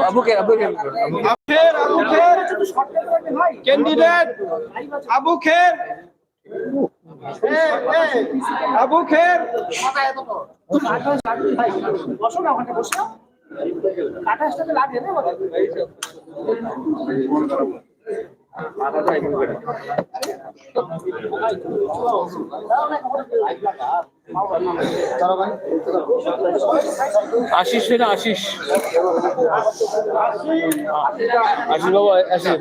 Abu Kher candidate Abu খের আবু খের বসো না ওখানে বসো কাটা আসতে লাগে না आशीष है ना आशीष आशीष बाबू आशीष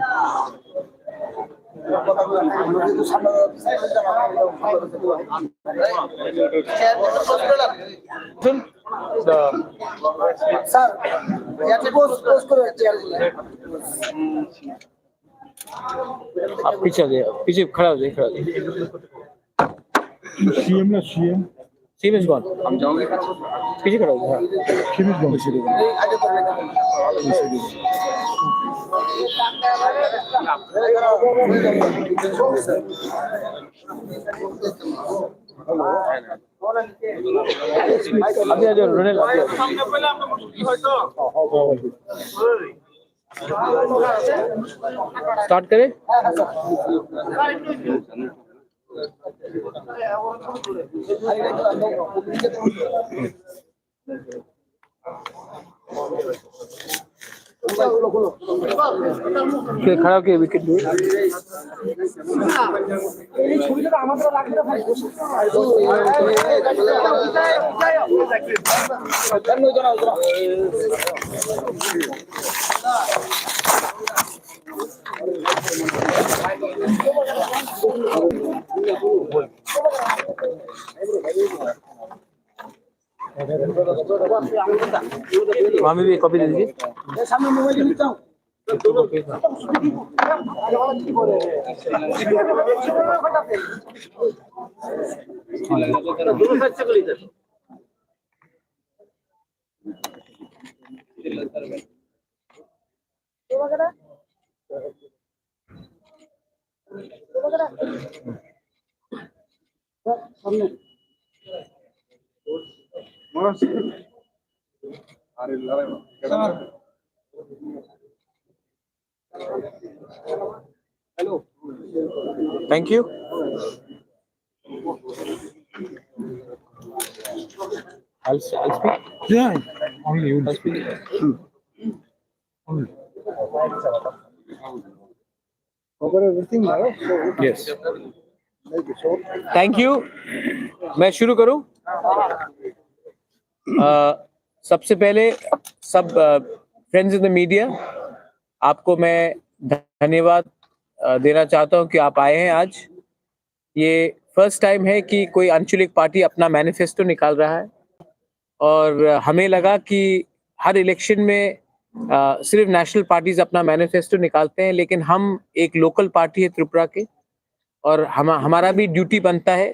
आप पीछे पीछे खड़ा हो जाइए सीएम ना सीएम सीएम इज गॉन हम जाओगे पीछे खड़ा हो जाइए सीएम इज गॉन अभी आ जाओ रोने लग गया स्टार्ट करें खड़ा के विकेट मामी भी कॉपी दे दीजिए hello thank you I'll speak. Yeah, only you. I'll speak. Only. cover everything now so Yes. make it short thank you मैं शुरू करूं सबसे पहले सब फ्रेंड्स इन द मीडिया आपको मैं धन्यवाद देना चाहता हूं कि आप आए हैं आज ये फर्स्ट टाइम है कि कोई आंचलिक पार्टी अपना मैनिफेस्टो निकाल रहा है और हमें लगा कि हर इलेक्शन में सिर्फ नेशनल पार्टीज अपना मैनिफेस्टो निकालते हैं लेकिन हम एक लोकल पार्टी है त्रिपुरा के और हमारा भी ड्यूटी बनता है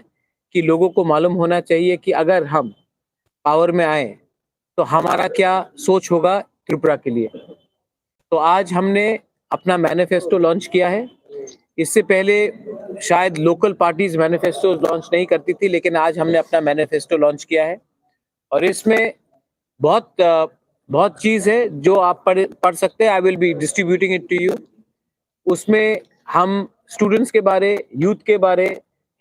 कि लोगों को मालूम होना चाहिए कि अगर हम पावर में आए तो हमारा क्या सोच होगा त्रिपुरा के लिए। तो आज हमने अपना मैनिफेस्टो लॉन्च किया है। इससे पहले शायद लोकल पार्टीज मैनिफेस्टो लॉन्च नहीं करती थी लेकिन आज हमने अपना मैनिफेस्टो लॉन्च किया है और इसमें बहुत चीज़ है जो आप पढ़ सकते हैं। I will be distributing it to you. उसमें हम स्टूडेंट्स के बारे, यूथ के बारे,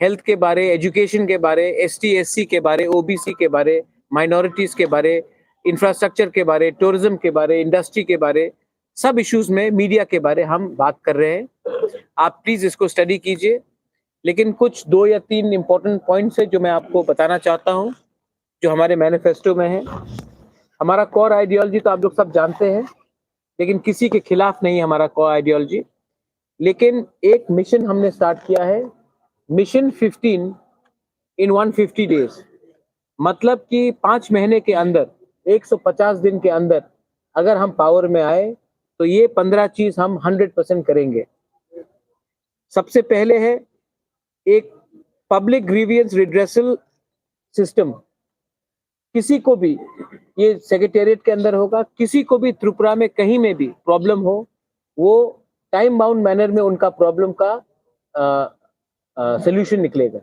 हेल्थ के बारे, एजुकेशन के बारे, ST SC के बारे, OBC के बारे, माइनॉरिटीज के बारे, इंफ्रास्ट्रक्चर के बारे, टूरिज्म के बारे, इंडस्ट्री के बारे, सब इश्यूज में मीडिया के बारे हम बात कर रहे हैं। आप प्लीज इसको स्टडी कीजिए। लेकिन कुछ 2 या 3 इंपॉर्टेंट पॉइंट्स है जो मैं आपको बताना चाहता हूं जो हमारे मैनिफेस्टो में है। हमारा कोर आइडियोलॉजी तो आप लोग सब जानते हैं लेकिन किसी के खिलाफ नहीं हमारा कोर आइडियोलॉजी। लेकिन एक मिशन हमने स्टार्ट किया है, मिशन 15 इन 150 डेज। मतलब कि 5 महीने के अंदर 150 दिन के अंदर अगर हम पावर में आए तो ये 15 चीज हम 100% करेंगे। सबसे पहले है एक पब्लिक ग्रीवियंस रिड्रेसल सिस्टम। किसी को भी, ये सेक्रेटेरिएट के अंदर होगा, किसी को भी त्रिपुरा में कहीं में भी प्रॉब्लम हो वो टाइम बाउंड मैनर में उनका प्रॉब्लम का सोल्यूशन निकलेगा।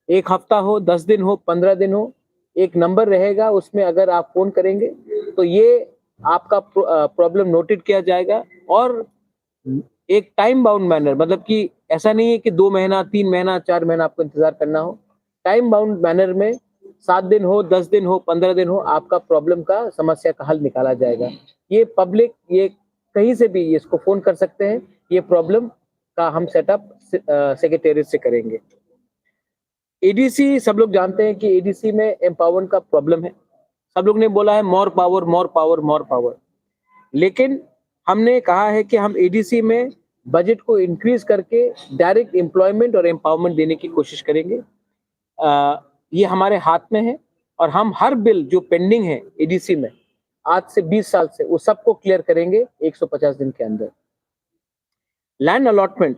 1 हफ्ता हो, 10 दिन हो, 15 दिन हो, एक नंबर रहेगा, उसमें अगर आप फोन करेंगे तो ये आपका प्रॉब्लम नोटेड किया जाएगा और एक टाइम बाउंड मैनर, मतलब कि ऐसा नहीं है कि 2 महीना 3 महीना 4 महीना आपको इंतजार करना हो। टाइम बाउंड मैनर में 7 दिन हो, 10 दिन हो, 15 दिन हो, आपका प्रॉब्लम का समस्या का हल निकाला जाएगा। ये पब्लिक, ये कहीं से भी इसको फोन कर सकते हैं। ये प्रॉब्लम का हम सेटअप सेक्रेटेरिएट से करेंगे। एडीसी, सब लोग जानते हैं कि एडीसी में एम्पावरमेंट का प्रॉब्लम है। सब लोग ने बोला है more power more power more power, लेकिन हमने कहा है कि हम एडीसी में बजट को इंक्रीज करके डायरेक्ट एम्प्लॉयमेंट और एम्पावरमेंट देने की कोशिश करेंगे। ये हमारे हाथ में है और हम हर बिल जो पेंडिंग है एडीसी में आज से 20 साल से, वो सबको क्लियर करेंगे 150 दिन के अंदर। Land allotment,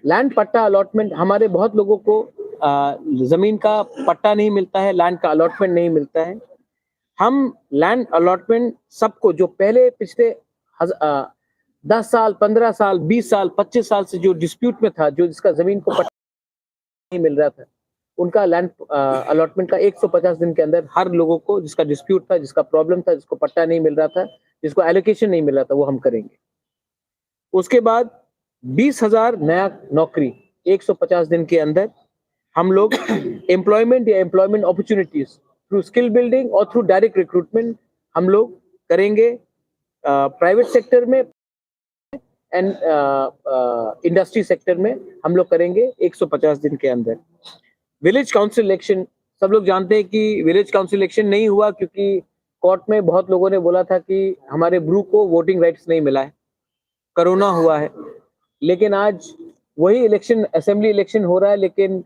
land patta allotment, हमारे बहुत लोगों को जमीन का पट्टा नहीं मिलता है, लैंड का अलॉटमेंट नहीं मिलता है। हम लैंड अलॉटमेंट सबको, जो पहले पिछले 10 साल 15 साल 20 साल 25 साल से जो डिस्प्यूट में था, जो जिसका जमीन को पट्टा नहीं मिल रहा था, उनका लैंड अलॉटमेंट का 150 दिन के अंदर हर लोगों को, जिसका डिस्प्यूट था, जिसका प्रॉब्लम था, जिसको पट्टा नहीं मिल रहा था, जिसको एलोकेशन नहीं मिल रहा था, वो हम करेंगे। उसके बाद 20,000 नया नौकरी 150 दिन के अंदर हम लोग एम्प्लॉयमेंट या employment opportunities through skill building और थ्रू डायरेक्ट रिक्रूटमेंट हम लोग करेंगे। प्राइवेट सेक्टर में एंड इंडस्ट्री सेक्टर में हम लोग करेंगे 150 दिन के अंदर। विलेज काउंसिल इलेक्शन, सब लोग जानते हैं कि विलेज काउंसिल इलेक्शन नहीं हुआ क्योंकि कोर्ट में बहुत लोगों ने बोला था कि हमारे ब्रू को वोटिंग राइट्स नहीं मिला है, कोरोना हुआ है। लेकिन आज वही इलेक्शन, असेंबली इलेक्शन हो रहा है, लेकिन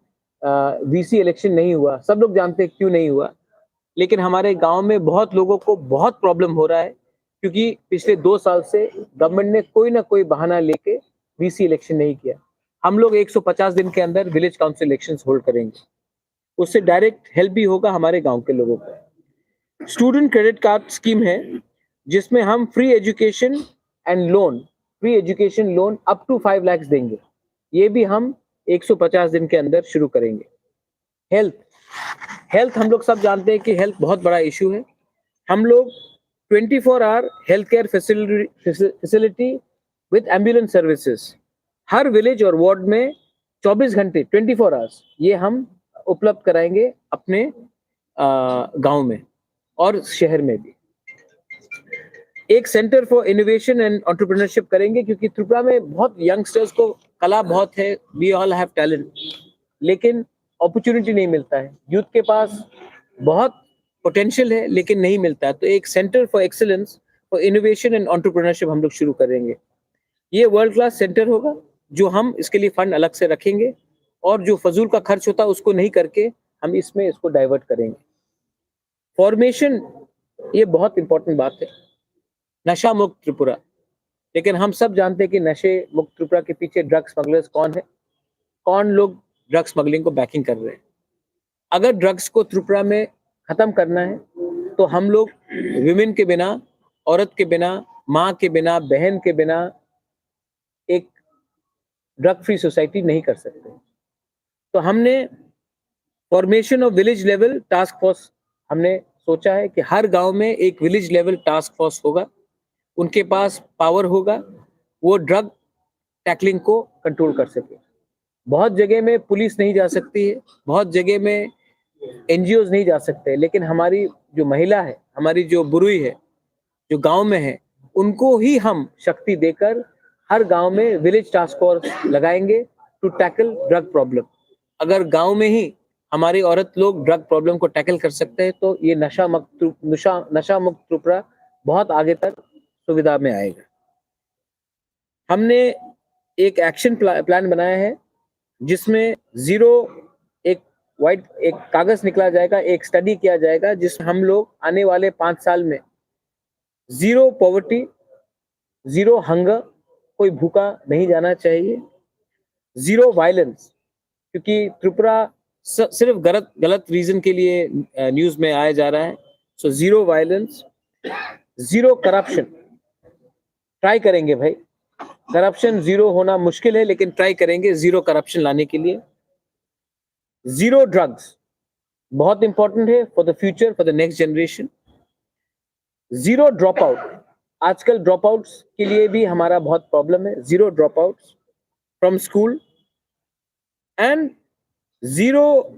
वीसी इलेक्शन नहीं हुआ। सब लोग जानते हैं क्यों नहीं हुआ, लेकिन हमारे गांव में बहुत लोगों को बहुत प्रॉब्लम हो रहा है क्योंकि पिछले 2 साल से गवर्नमेंट ने कोई ना कोई बहाना लेके वीसी इलेक्शन नहीं किया। हम लोग 150 दिन के अंदर विलेज काउंसिल इलेक्शंस होल्ड करेंगे, उससे डायरेक्ट हेल्प भी होगा हमारे गांव के लोगों को। स्टूडेंट क्रेडिट कार्ड स्कीम है जिसमें हम free education and loan, free education loan up to 5 lakh देंगे। ये भी हम 150 दिन के अंदर शुरू करेंगे। हेल्थ, हेल्थ हम लोग सब जानते हैं कि हेल्थ बहुत बड़ा इशू है। हम लोग 24 hour health care facility with ambulance services हर विलेज और वार्ड में 24 घंटे 24 आवर्स ये हम उपलब्ध कराएंगे अपने गांव में और शहर में भी। एक centre for innovation and entrepreneurship करेंगे क्योंकि त्रिपुरा में बहुत यंगस्टर्स को कला बहुत है, वी ऑल हैव टैलेंट, लेकिन अपॉर्चुनिटी नहीं मिलता है। यूथ के पास बहुत पोटेंशियल है लेकिन नहीं मिलता है। तो एक centre for excellence for innovation and entrepreneurship हम लोग शुरू करेंगे। ये वर्ल्ड क्लास सेंटर होगा जो हम इसके लिए फंड अलग से रखेंगे और जो फजूल का खर्च होता है उसको नहीं करके हम इसमें इसको डाइवर्ट करेंगे। फॉर्मेशन, ये बहुत इंपॉर्टेंट बात है, नशा मुक्त त्रिपुरा। लेकिन हम सब जानते हैं कि नशे मुक्त त्रिपुरा के पीछे ड्रग स्मगलर्स कौन है, कौन लोग ड्रग स्मगलिंग को बैकिंग कर रहे हैं। अगर ड्रग्स को त्रिपुरा में खत्म करना है तो हम लोग विमेन के बिना, औरत के बिना, माँ के बिना, बहन के बिना एक ड्रग फ्री सोसाइटी नहीं कर सकते। तो हमने formation of village level task force, हमने सोचा है कि हर गांव में एक विलेज लेवल टास्क फोर्स होगा, उनके पास पावर होगा, वो ड्रग टैकलिंग को कंट्रोल कर सके। बहुत जगह में पुलिस नहीं जा सकती है, बहुत जगह में एनजीओज नहीं जा सकते, लेकिन हमारी जो महिला है, हमारी जो बुरुई है, जो गांव में है, उनको ही हम शक्ति देकर हर गांव में विलेज टास्क फोर्स लगाएंगे टू टैकल ड्रग प्रॉब्लम। अगर गांव में ही हमारी औरत लोग ड्रग प्रॉब्लम को टैकल कर सकते हैं तो ये नशा मुक्त त्रिपुरा बहुत आगे तक सुविधा में आएगा। हमने एक एक्शन प्लान बनाया है जिसमें एक कागज निकला जाएगा, एक स्टडी किया जाएगा जिसमें हम लोग आने वाले 5 साल में 0 पॉवर्टी, 0 हंगर, कोई भूखा नहीं जाना चाहिए, 0 वायलेंस, क्योंकि त्रिपुरा सिर्फ गलत रीजन के लिए न्यूज में आया जा रहा है। सो 0 वायलेंस, 0 करप्शन, ट्राई करेंगे भाई, करप्शन 0 होना मुश्किल है लेकिन ट्राई करेंगे 0 करप्शन लाने के लिए। 0 ड्रग्स, बहुत इंपॉर्टेंट है for the future, for the next generation. Zero drop out, आजकल ड्रॉप आउट्स के लिए भी हमारा बहुत प्रॉब्लम है। Zero drop outs from school and zero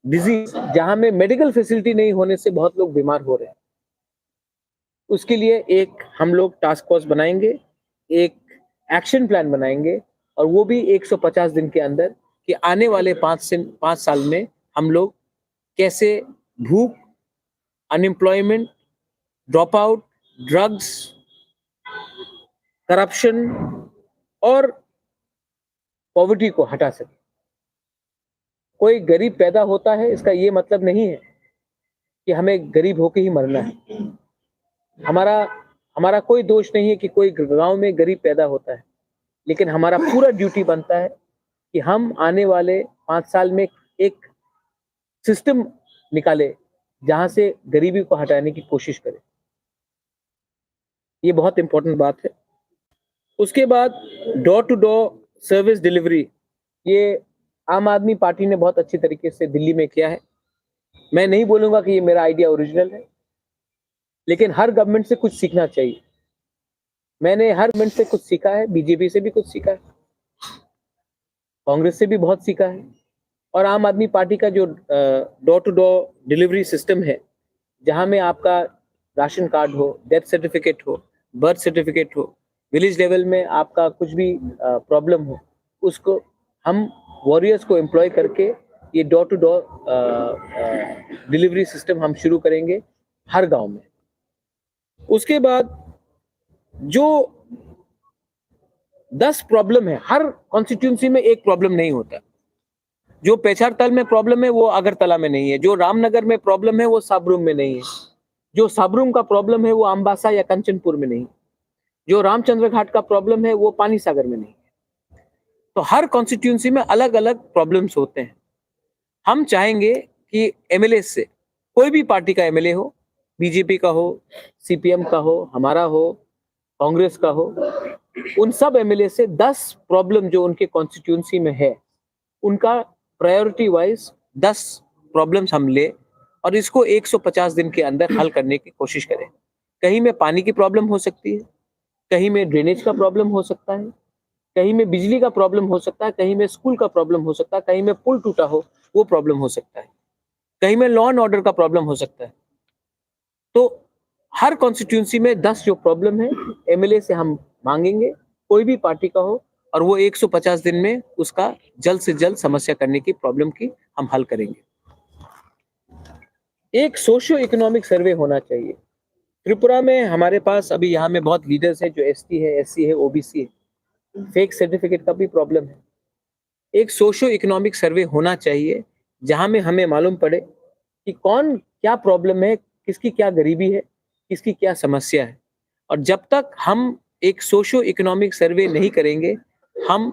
disease, जहां में मेडिकल फैसिलिटी नहीं होने से बहुत लोग बीमार हो रहे हैं। उसके लिए एक हम लोग टास्क फोर्स बनाएंगे, एक एक्शन प्लान बनाएंगे, और वो भी 150 दिन के अंदर, कि आने वाले 5 साल में हम लोग कैसे भूख, unemployment, drop out, drugs, corruption और पॉवर्टी को हटा सके। कोई गरीब पैदा होता है, इसका ये मतलब नहीं है कि हमें गरीब होके ही मरना है। हमारा कोई दोष नहीं है कि कोई गांव में गरीब पैदा होता है, लेकिन हमारा पूरा ड्यूटी बनता है कि हम आने वाले 5 साल में एक सिस्टम निकाले जहां से गरीबी को हटाने की कोशिश करें। ये बहुत इंपॉर्टेंट बात है। उसके बाद door to door service delivery, ये आम आदमी पार्टी ने बहुत अच्छी तरीके से दिल्ली में किया है। मैं नहीं बोलूंगा कि ये मेरा आइडिया ओरिजिनल है, लेकिन हर गवर्नमेंट से कुछ सीखना चाहिए। मैंने हर गवर्नमेंट से कुछ सीखा है, बीजेपी से भी कुछ सीखा है, कांग्रेस से भी बहुत सीखा है। और आम आदमी पार्टी का जो door to door delivery system है, जहां में आपका राशन कार्ड हो, डेथ सर्टिफिकेट हो, बर्थ सर्टिफिकेट हो, विलेज लेवल में आपका कुछ भी प्रॉब्लम हो, उसको हम वॉरियर्स को एम्प्लॉय करके ये door to door delivery system हम शुरू करेंगे हर गांव में। उसके बाद जो 10 प्रॉब्लम है, हर कॉन्स्टिट्यूंसी में एक प्रॉब्लम नहीं होता। जो पेचारताल में प्रॉब्लम है वो अगरतला में नहीं है, जो रामनगर में प्रॉब्लम है वो साबरूम में नहीं है, जो साबरूम का प्रॉब्लम है वो अम्बासा या कंचनपुर में नहीं, जो रामचंद्र घाट का प्रॉब्लम है वो पानी सागर में नहीं। तो हर कॉन्स्टिट्यूंसी में अलग अलग प्रॉब्लम्स होते हैं। हम चाहेंगे कि एमएलए से, कोई भी पार्टी का एमएलए हो, बीजेपी का हो, सीपीएम का हो, हमारा हो, कांग्रेस का हो, उन सब एमएलए से 10 प्रॉब्लम जो उनके कॉन्स्टिट्यूंसी में है, उनका प्रायोरिटी वाइज 10 प्रॉब्लम्स हम ले और इसको 150 दिन के अंदर हल करने की कोशिश करें। कहीं में पानी की प्रॉब्लम हो सकती है, कहीं में ड्रेनेज का प्रॉब्लम हो सकता है, कहीं में बिजली का प्रॉब्लम हो सकता है, कहीं में स्कूल का प्रॉब्लम हो सकता है, कहीं में पुल टूटा हो वो प्रॉब्लम हो सकता है, कहीं में लॉ एंड ऑर्डर का प्रॉब्लम हो सकता है। तो हर कॉन्स्टिट्यूंसी में 10 जो प्रॉब्लम है एमएलए से हम मांगेंगे, कोई भी पार्टी का हो, और वो 150 दिन में उसका जल्द से जल्द समस्या करने की प्रॉब्लम की हम हल करेंगे। एक सोशियो इकोनॉमिक सर्वे होना चाहिए। त्रिपुरा में हमारे पास अभी यहाँ में बहुत लीडर्स हैं जो एसटी है, एससी है, ओबीसी है, फेक सर्टिफिकेट का भी प्रॉब्लम है। एक सोशियो इकोनॉमिक सर्वे होना चाहिए जहां में हमें मालूम पड़े कि कौन क्या प्रॉब्लम है, किसकी क्या गरीबी है, किसकी क्या समस्या है। और जब तक हम एक सोशियो इकोनॉमिक सर्वे नहीं करेंगे हम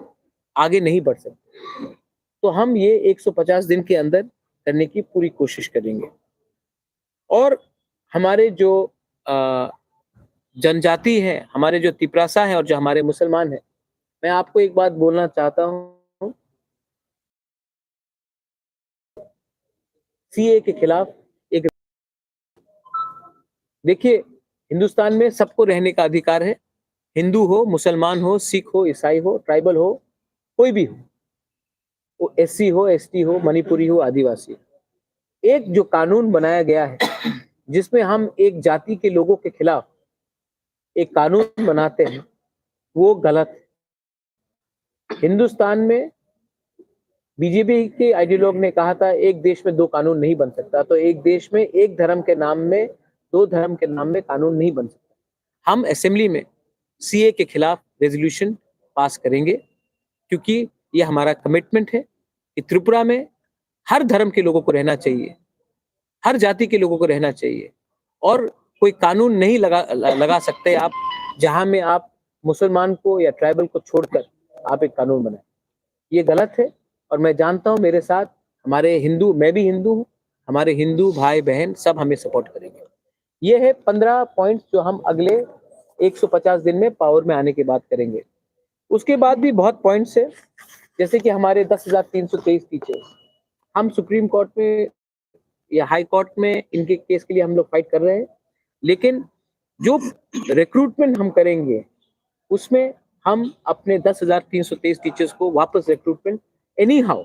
आगे नहीं बढ़ सकते। तो हम ये 150 दिन के अंदर करने की पूरी कोशिश करेंगे। और हमारे जो जनजाति है, हमारे जो तिपरासा है और जो हमारे मुसलमान है, मैं आपको एक बात बोलना चाहता हूँ, सीए के खिलाफ एक, देखिए हिंदुस्तान में सबको रहने का अधिकार है, हिंदू हो, मुसलमान हो, सिख हो, ईसाई हो, ट्राइबल हो, कोई भी हो, वो एससी हो, एसटी हो, मणिपुरी हो, आदिवासी हो। एक जो कानून बनाया गया है जिसमें हम एक जाति के लोगों के खिलाफ एक कानून बनाते हैं, वो गलत है। हिंदुस्तान में बीजेपी के आइडियोलॉग ने कहा था एक देश में 2 कानून नहीं बन सकता, तो एक देश में एक धर्म के नाम में 2 धर्म के नाम में कानून नहीं बन सकता। हम असेंबली में सीए के खिलाफ रेजोल्यूशन पास करेंगे, क्योंकि ये हमारा कमिटमेंट है कि त्रिपुरा में हर धर्म के लोगों को रहना चाहिए, हर जाति के लोगों को रहना चाहिए, और कोई कानून नहीं लगा सकते आप जहां में आप मुसलमान को या ट्राइबल को छोड़कर आप एक कानून बनाए। ये गलत है। और मैं जानता हूं मेरे साथ हमारे हिंदू, मैं भी हिंदू हूं, हमारे हिंदू भाई बहन सब हमें सपोर्ट करेंगे। ये है 15 पॉइंट्स जो हम अगले 150 दिन में पावर में आने की बात करेंगे। उसके बाद भी बहुत पॉइंट्स है, जैसे कि हमारे 10,323 टीचर्स, हम सुप्रीम कोर्ट में या हाई कोर्ट में इनके केस के लिए हम लोग फाइट कर रहे हैं, लेकिन जो रिक्रूटमेंट हम करेंगे उसमें हम अपने 10,323 टीचर्स को वापस रिक्रूटमेंट एनी हाउ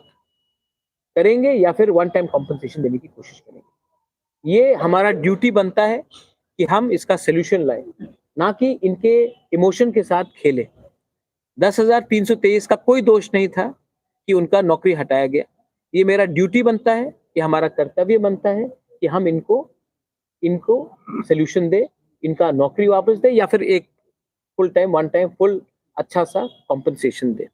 करेंगे या फिर वन टाइम कॉम्पनसेशन देने की कोशिश करेंगे। ये हमारा ड्यूटी बनता है कि हम इसका सोल्यूशन लाएं, ना कि इनके इमोशन के साथ खेलें। 10,323 का कोई दोष नहीं था कि उनका नौकरी हटाया गया। ये मेरा ड्यूटी बनता है, ये हमारा कर्तव्य बनता है कि हम इनको सोल्यूशन दे, इनका नौकरी वापस दे या फिर एक full time one time full अच्छा सा कॉम्पनसेशन दे।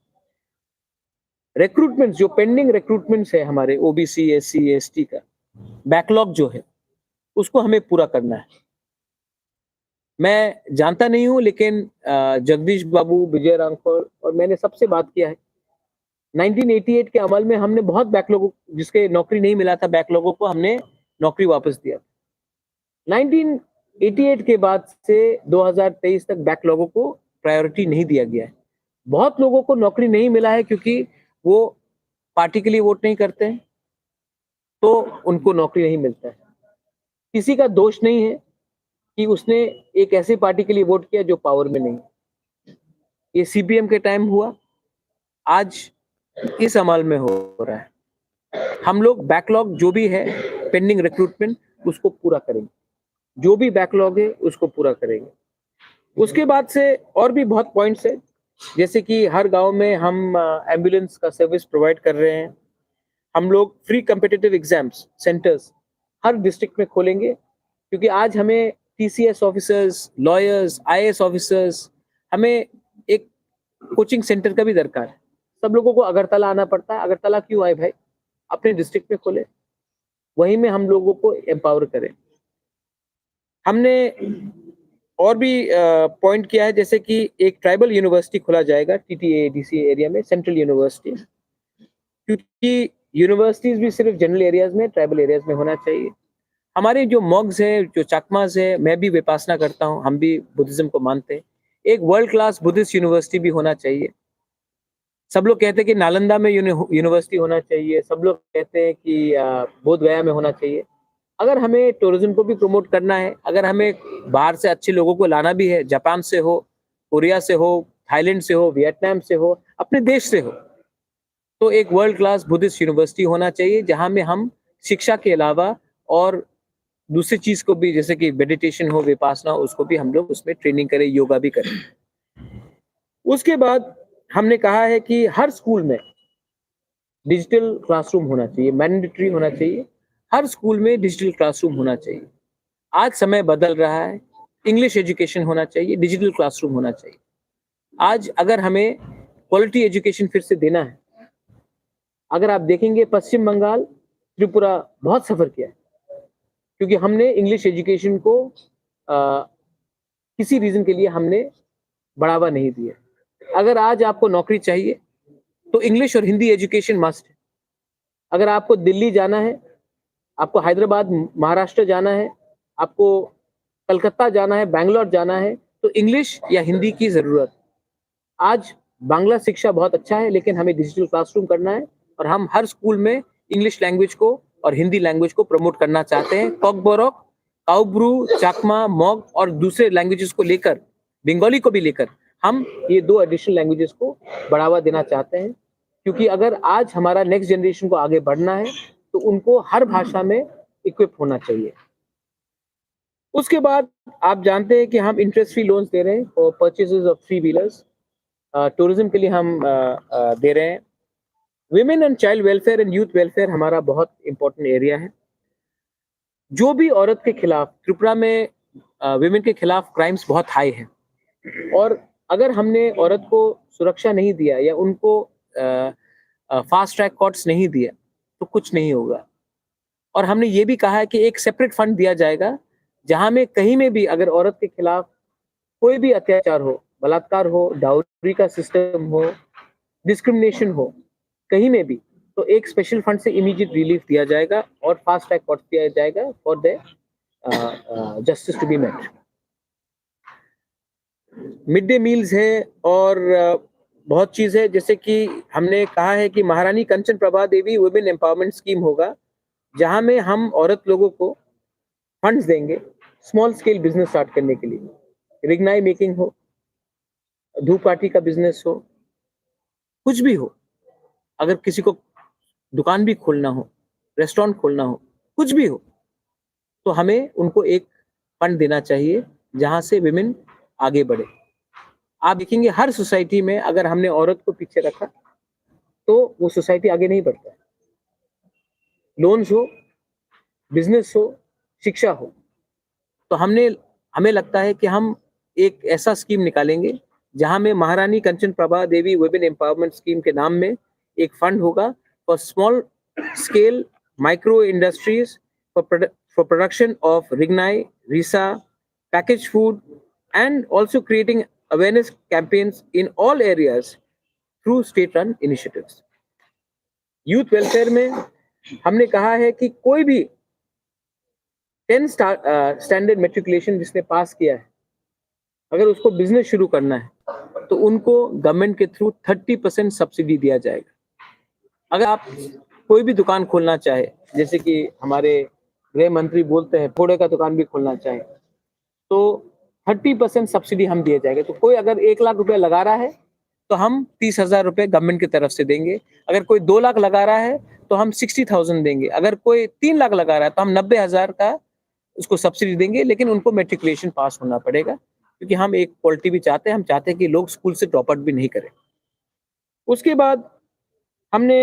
रिक्रूटमेंट जो पेंडिंग रिक्रूटमेंट्स है हमारे ओबीसी एससी एसटी का बैकलॉग जो है उसको हमें पूरा करना है। मैं जानता नहीं हूं, लेकिन जगदीश बाबू, विजय रामफल और मैंने सबसे बात किया है। 1988 के अमल में हमने बहुत बैकलॉग जिसके नौकरी नहीं मिला था बैकलॉगों को हमने नौकरी वापस दिया। 1988 के बाद से 2023 तक बैकलॉगों को प्रायोरिटी नहीं दिया गया है। बहुत लोगों को नौकरी नहीं मिला है क्योंकि वो पार्टी के लिए वोट नहीं करते हैं, तो उनको नौकरी नहीं मिलता है। किसी का दोष नहीं है कि उसने एक ऐसी पार्टी के लिए वोट किया जो पावर में नहीं। ये सीपीएम के टाइम हुआ, आज इस अमल में हो रहा है। हम लोग बैकलॉग जो भी है पेंडिंग रिक्रूटमेंट उसको पूरा करेंगे, जो भी बैकलॉग है उसको पूरा करेंगे। उसके बाद से और भी बहुत पॉइंट्स है, जैसे कि हर गांव में हम एम्बुलेंस का सर्विस प्रोवाइड कर रहे हैं। हम लोग फ्री कॉम्पिटिटिव एग्जाम्स सेंटर्स हर डिस्ट्रिक्ट में खोलेंगे, क्योंकि आज हमें TCS officers, lawyers, IAS officers, हमें एक कोचिंग सेंटर का भी दरकार है। सब लोगों को अगरतला आना पड़ता है। अगरतला क्यों आए भाई, अपने डिस्ट्रिक्ट में खोले, वहीं में हम लोगों को एम्पावर करें। हमने और भी पॉइंट किया है, जैसे कि एक ट्राइबल यूनिवर्सिटी खोला जाएगा टीटीएडीसी एरिया में, सेंट्रल यूनिवर्सिटी, क्योंकि यूनिवर्सिटीज भी सिर्फ जनरल एरियाज में, ट्राइबल एरियाज में होना चाहिए। हमारे जो मॉग्स है, जो चकमास है, मैं भी विपासना करता हूँ, हम भी बुद्धिज्म को मानते हैं, एक वर्ल्ड क्लास बुद्धिस्ट यूनिवर्सिटी भी होना चाहिए। सब लोग कहते हैं कि नालंदा में यूनिवर्सिटी होना चाहिए, सब लोग कहते हैं कि बोध गया में होना चाहिए। अगर हमें टूरिज्म को भी प्रमोट करना है, अगर हमें बाहर से अच्छे लोगों को लाना भी है, जापान से हो, कोरिया से हो, थाईलैंड से हो, वियतनाम से हो, अपने देश से हो, तो एक वर्ल्ड क्लास बुद्धिस्ट यूनिवर्सिटी होना चाहिए, जहां में हम शिक्षा के अलावा और दूसरी चीज को भी, जैसे कि मेडिटेशन हो, विपासना, उसको भी हम लोग उसमें ट्रेनिंग करें, योगा भी करें। उसके बाद हमने कहा है कि हर स्कूल में डिजिटल क्लासरूम होना चाहिए, मैंडेटरी होना चाहिए। हर स्कूल में डिजिटल क्लासरूम होना चाहिए। आज समय बदल रहा है, इंग्लिश एजुकेशन होना चाहिए, डिजिटल क्लासरूम होना चाहिए। आज अगर हमें क्वालिटी एजुकेशन फिर से देना है, अगर आप देखेंगे पश्चिम बंगाल, त्रिपुरा बहुत सफर किया है, क्योंकि हमने इंग्लिश एजुकेशन को किसी रीजन के लिए हमने बढ़ावा नहीं दिया। अगर आज आपको नौकरी चाहिए तो इंग्लिश और हिंदी एजुकेशन मस्ट है। अगर आपको दिल्ली जाना है, आपको हैदराबाद, महाराष्ट्र जाना है, आपको कलकत्ता जाना है, बैंगलोर जाना है, तो इंग्लिश या हिंदी की जरूरत। आज बांग्ला शिक्षा बहुत अच्छा है, लेकिन हमें डिजिटल क्लासरूम करना है, और हम हर स्कूल में इंग्लिश लैंग्वेज को और हिंदी लैंग्वेज को प्रमोट करना चाहते हैं। कॉकबोरोक, काउब्रू, चाकमा, मॉग और दूसरे लैंग्वेजेस को लेकर, बंगाली को भी लेकर, हम ये 2 एडिशनल लैंग्वेजेस को बढ़ावा देना चाहते हैं। क्योंकि अगर आज हमारा नेक्स्ट जनरेशन को आगे बढ़ना है तो उनको हर भाषा में इक्विप होना चाहिए। उसके बाद आप जानते हैं कि हम इंटरेस्ट फ्री लोन्स दे रहे हैं और परचेजेस ऑफ 3 व्हीलर्स, टूरिज्म के लिए हम दे रहे हैं। Women and child welfare and youth welfare हमारा बहुत इंपॉर्टेंट एरिया है। जो भी औरत के खिलाफ, त्रिपुरा में विमेन के खिलाफ क्राइम्स बहुत हाई है, और अगर हमने औरत को सुरक्षा नहीं दिया या उनको फास्ट ट्रैक कोर्ट्स नहीं दिया तो कुछ नहीं होगा। और हमने ये भी कहा है कि एक सेपरेट फंड दिया जाएगा, जहां में कहीं में भी अगर औरत के खिलाफ कोई भी अत्याचार हो, बलात्कार हो, डाउरी का सिस्टम हो, डिस्क्रिमिनेशन हो, कहीं में भी, तो एक स्पेशल फंड से इमीडिएट रिलीफ दिया जाएगा और फास्ट ट्रैक कोर्ट दिया जाएगा for the justice to be met. Mid day meals है और बहुत चीज है, जैसे कि हमने कहा है कि महारानी Kanchan Prabha Devi women empowerment scheme होगा, जहां में हम औरत लोगों को फंड्स देंगे स्मॉल स्केल बिजनेस स्टार्ट करने के लिए, रिग्नाई मेकिंग हो, धूप पार्टी का बिजनेस हो, कुछ भी हो। अगर किसी को दुकान भी खोलना हो, रेस्टोरेंट खोलना हो, कुछ भी हो, तो हमें उनको एक फंड देना चाहिए जहां से विमेन आगे बढ़े। आप देखेंगे हर सोसाइटी में अगर हमने औरत को पीछे रखा तो वो सोसाइटी आगे नहीं बढ़ता है। लोन्स हो, बिजनेस हो, शिक्षा हो, तो हमें लगता है कि हम एक ऐसा स्कीम निकालेंगे जहां में महारानी Kanchan Prabha Devi women empowerment scheme के नाम में एक फंड होगा for small scale micro industries for production of Rignai, Risa, package food and also creating awareness campaigns in all areas through state run initiatives. Youth welfare में हमने कहा है कि कोई भी 10 स्टैंडर्ड मेट्रिकुलेशन जिसने पास किया है, अगर उसको बिजनेस शुरू करना है तो उनको गवर्नमेंट के थ्रू 30% सब्सिडी दिया जाएगा। अगर आप कोई भी दुकान खोलना चाहे, जैसे कि हमारे गृह मंत्री बोलते हैं फोड़े का दुकान भी खोलना चाहे, तो 30% सब्सिडी हम दिए जाएंगे। तो कोई अगर 1 लाख रुपए लगा रहा है तो हम 30,000 रुपए गवर्नमेंट की तरफ से देंगे। अगर कोई 2 लाख लगा रहा है तो हम 60,000 देंगे। अगर कोई 3 लाख लगा रहा है तो हम 90,000 का उसको सब्सिडी देंगे, लेकिन उनको मेट्रिकुलेशन पास होना पड़ेगा, क्योंकि हम एक क्वालिटी भी चाहते हैं। हम चाहते हैं कि लोग स्कूल से ड्रॉप आउट भी नहीं करें। उसके बाद हमने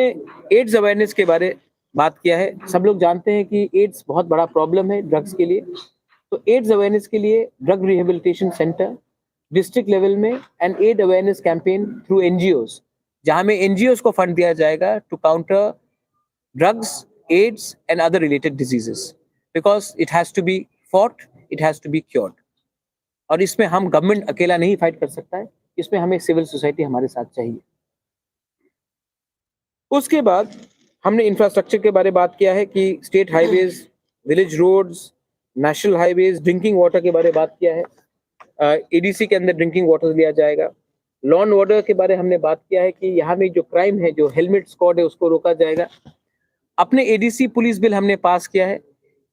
एड्स अवेयरनेस के बारे बात किया है। सब लोग जानते हैं कि एड्स बहुत बड़ा प्रॉब्लम है ड्रग्स के लिए। तो एड्स अवेयरनेस के लिए drug rehabilitation centre district level में and aid awareness campaign through NGOs, जहां में एनजीओज को फंड दिया जाएगा to counter drugs, AIDS and other related diseases, because it has to be fought, it has to be cured. और इसमें हम government अकेला नहीं फाइट कर सकता है, इसमें हमें सिविल सोसाइटी हमारे साथ चाहिए। उसके बाद हमने इंफ्रास्ट्रक्चर के बारे में बात किया है कि state highways, village roads, national highways, drinking water के बारे में बात किया है। एडीसी के अंदर ड्रिंकिंग वाटर दिया जाएगा। लॉ एंड ऑर्डर के बारे में हमने बात किया है कि यहाँ में जो क्राइम है, जो हेलमेट स्क्वाड है, उसको रोका जाएगा। अपने एडीसी पुलिस बिल हमने पास किया है।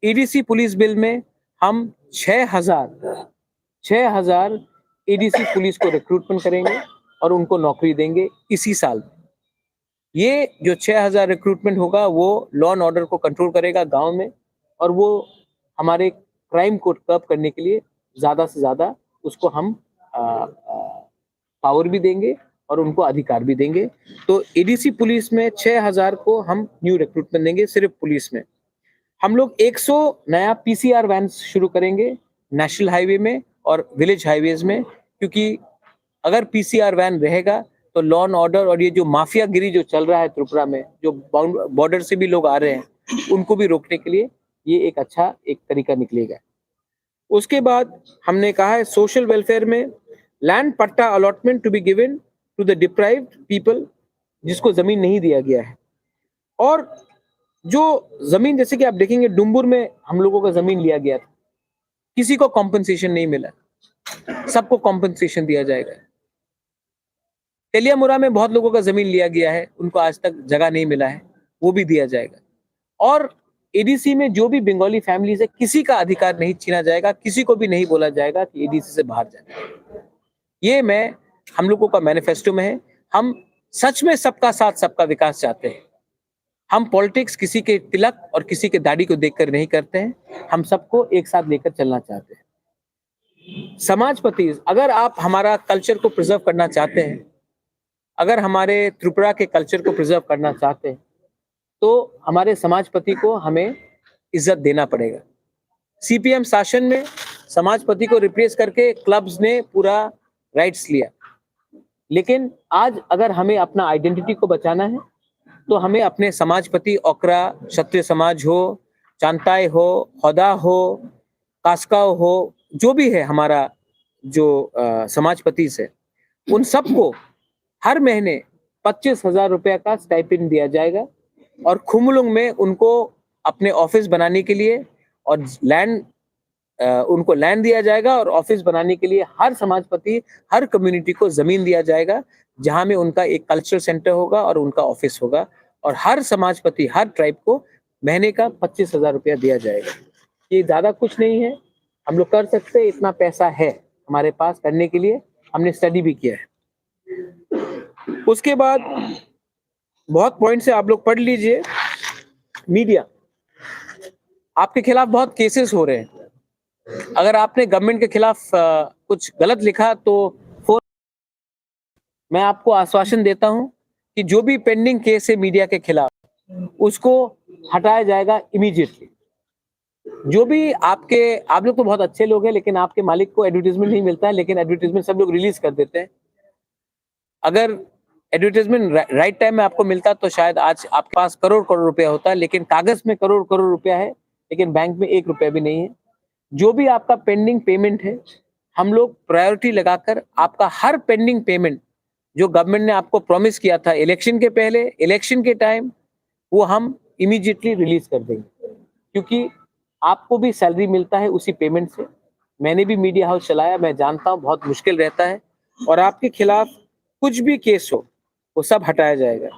एडीसी पुलिस बिल में हम 6,000 एडीसी पुलिस को रिक्रूटमेंट करेंगे और उनको नौकरी देंगे इसी साल। ये जो 6,000 रिक्रूटमेंट होगा वो लॉ एंड ऑर्डर को कंट्रोल करेगा गांव में, और वो हमारे क्राइम को कर्ब करने के लिए ज़्यादा से ज़्यादा उसको हम पावर भी देंगे और उनको अधिकार भी देंगे। तो एडीसी पुलिस में 6,000 को हम न्यू रिक्रूटमेंट देंगे। सिर्फ पुलिस में हम लोग 100 नया पीसीआर वैन शुरू करेंगे नेशनल हाईवे में और विलेज हाईवेज में, क्योंकि अगर पीसीआर वैन रहेगा तो लॉ एंड ऑर्डर और ये जो माफियागिरी जो चल रहा है त्रिपुरा में, जो बॉर्डर से भी लोग आ रहे हैं, उनको भी रोकने के लिए ये एक अच्छा एक तरीका निकलेगा। उसके बाद हमने कहा है सोशल वेलफेयर में land patta allotment to be given to the deprived people, जिसको जमीन नहीं दिया गया है। और जो जमीन, जैसे कि आप देखेंगे डुम्बुर में हम लोगों का जमीन लिया गया था, किसी को कॉम्पनसेशन नहीं मिला, सबको कॉम्पनसेशन दिया जाएगा। तेलियामुरा में बहुत लोगों का जमीन लिया गया है, उनको आज तक जगह नहीं मिला है, वो भी दिया जाएगा। और एडीसी में जो भी बंगाली फैमिलीज है, किसी का अधिकार नहीं छीना जाएगा, किसी को भी नहीं बोला जाएगा कि एडीसी से बाहर जाए। ये हम लोगों का मैनिफेस्टो में है। हम सच में सबका साथ सबका विकास चाहते हैं। हम पॉलिटिक्स किसी के तिलक और किसी के दाढ़ी को देखकर नहीं करते हैं, हम सबको एक साथ लेकर चलना चाहते हैं। समाजपति, अगर आप हमारा कल्चर को प्रिजर्व करना चाहते हैं, अगर हमारे त्रिपुरा के कल्चर को प्रिजर्व करना चाहते हैं, तो हमारे समाजपति को हमें इज्जत देना पड़ेगा। सीपीएम शासन में समाजपति को रिप्लेस करके क्लब्स ने पूरा राइट्स लिया, लेकिन आज अगर हमें अपना आइडेंटिटी को बचाना है तो हमें अपने समाजपति, ओकरा क्षत्रिय समाज हो, चांताई हो, हौदा हो, कास्काव हो, जो भी है हमारा जो समाजपति से, उन सबको हर महीने 25,000 रुपए का स्टाइपेंड दिया जाएगा। और खुमलुंग में उनको अपने ऑफिस बनाने के लिए और उनको लैंड दिया जाएगा, और ऑफिस बनाने के लिए हर समाजपति, हर कम्युनिटी को जमीन दिया जाएगा, जहां में उनका एक कल्चरल सेंटर होगा और उनका ऑफिस होगा। और हर समाजपति, हर ट्राइब को महीने का 25,000 रुपया दिया जाएगा। ये ज़्यादा कुछ नहीं है, हम लोग कर सकते हैं, इतना पैसा है हमारे पास करने के लिए, हमने स्टडी भी किया है। उसके बाद बहुत पॉइंट्स है, आप लोग पढ़ लीजिए। मीडिया, आपके खिलाफ बहुत केसेस हो रहे हैं। अगर आपने गवर्नमेंट के खिलाफ कुछ गलत लिखा तो मैं आपको आश्वासन देता हूं कि जो भी पेंडिंग केस है मीडिया के खिलाफ उसको हटाया जाएगा इमीडिएटली। जो भी आप लोग तो बहुत अच्छे लोग हैं, लेकिन आपके मालिक को एडवर्टाइजमेंट नहीं मिलता है, लेकिन एडवर्टाइजमेंट सब लोग रिलीज कर देते हैं। अगर एडवर्टाइजमेंट राइट टाइम में आपको मिलता तो शायद आज आपके पास करोड़ करोड़ रुपया होता है, लेकिन कागज में करोड़ करोड़ रुपया है, लेकिन बैंक में 1 रुपया भी नहीं है। जो भी आपका पेंडिंग पेमेंट है, हम लोग प्रायोरिटी लगाकर आपका हर पेंडिंग पेमेंट जो गवर्नमेंट ने आपको प्रॉमिस किया था इलेक्शन के पहले, इलेक्शन के टाइम, वो हम इमीडिएटली रिलीज कर देंगे, क्योंकि आपको भी सैलरी मिलता है उसी पेमेंट से। मैंने भी मीडिया हाउस चलाया, मैं जानता हूँ बहुत मुश्किल रहता है, और आपके खिलाफ कुछ भी केस हो वो सब हटाया जाएगा।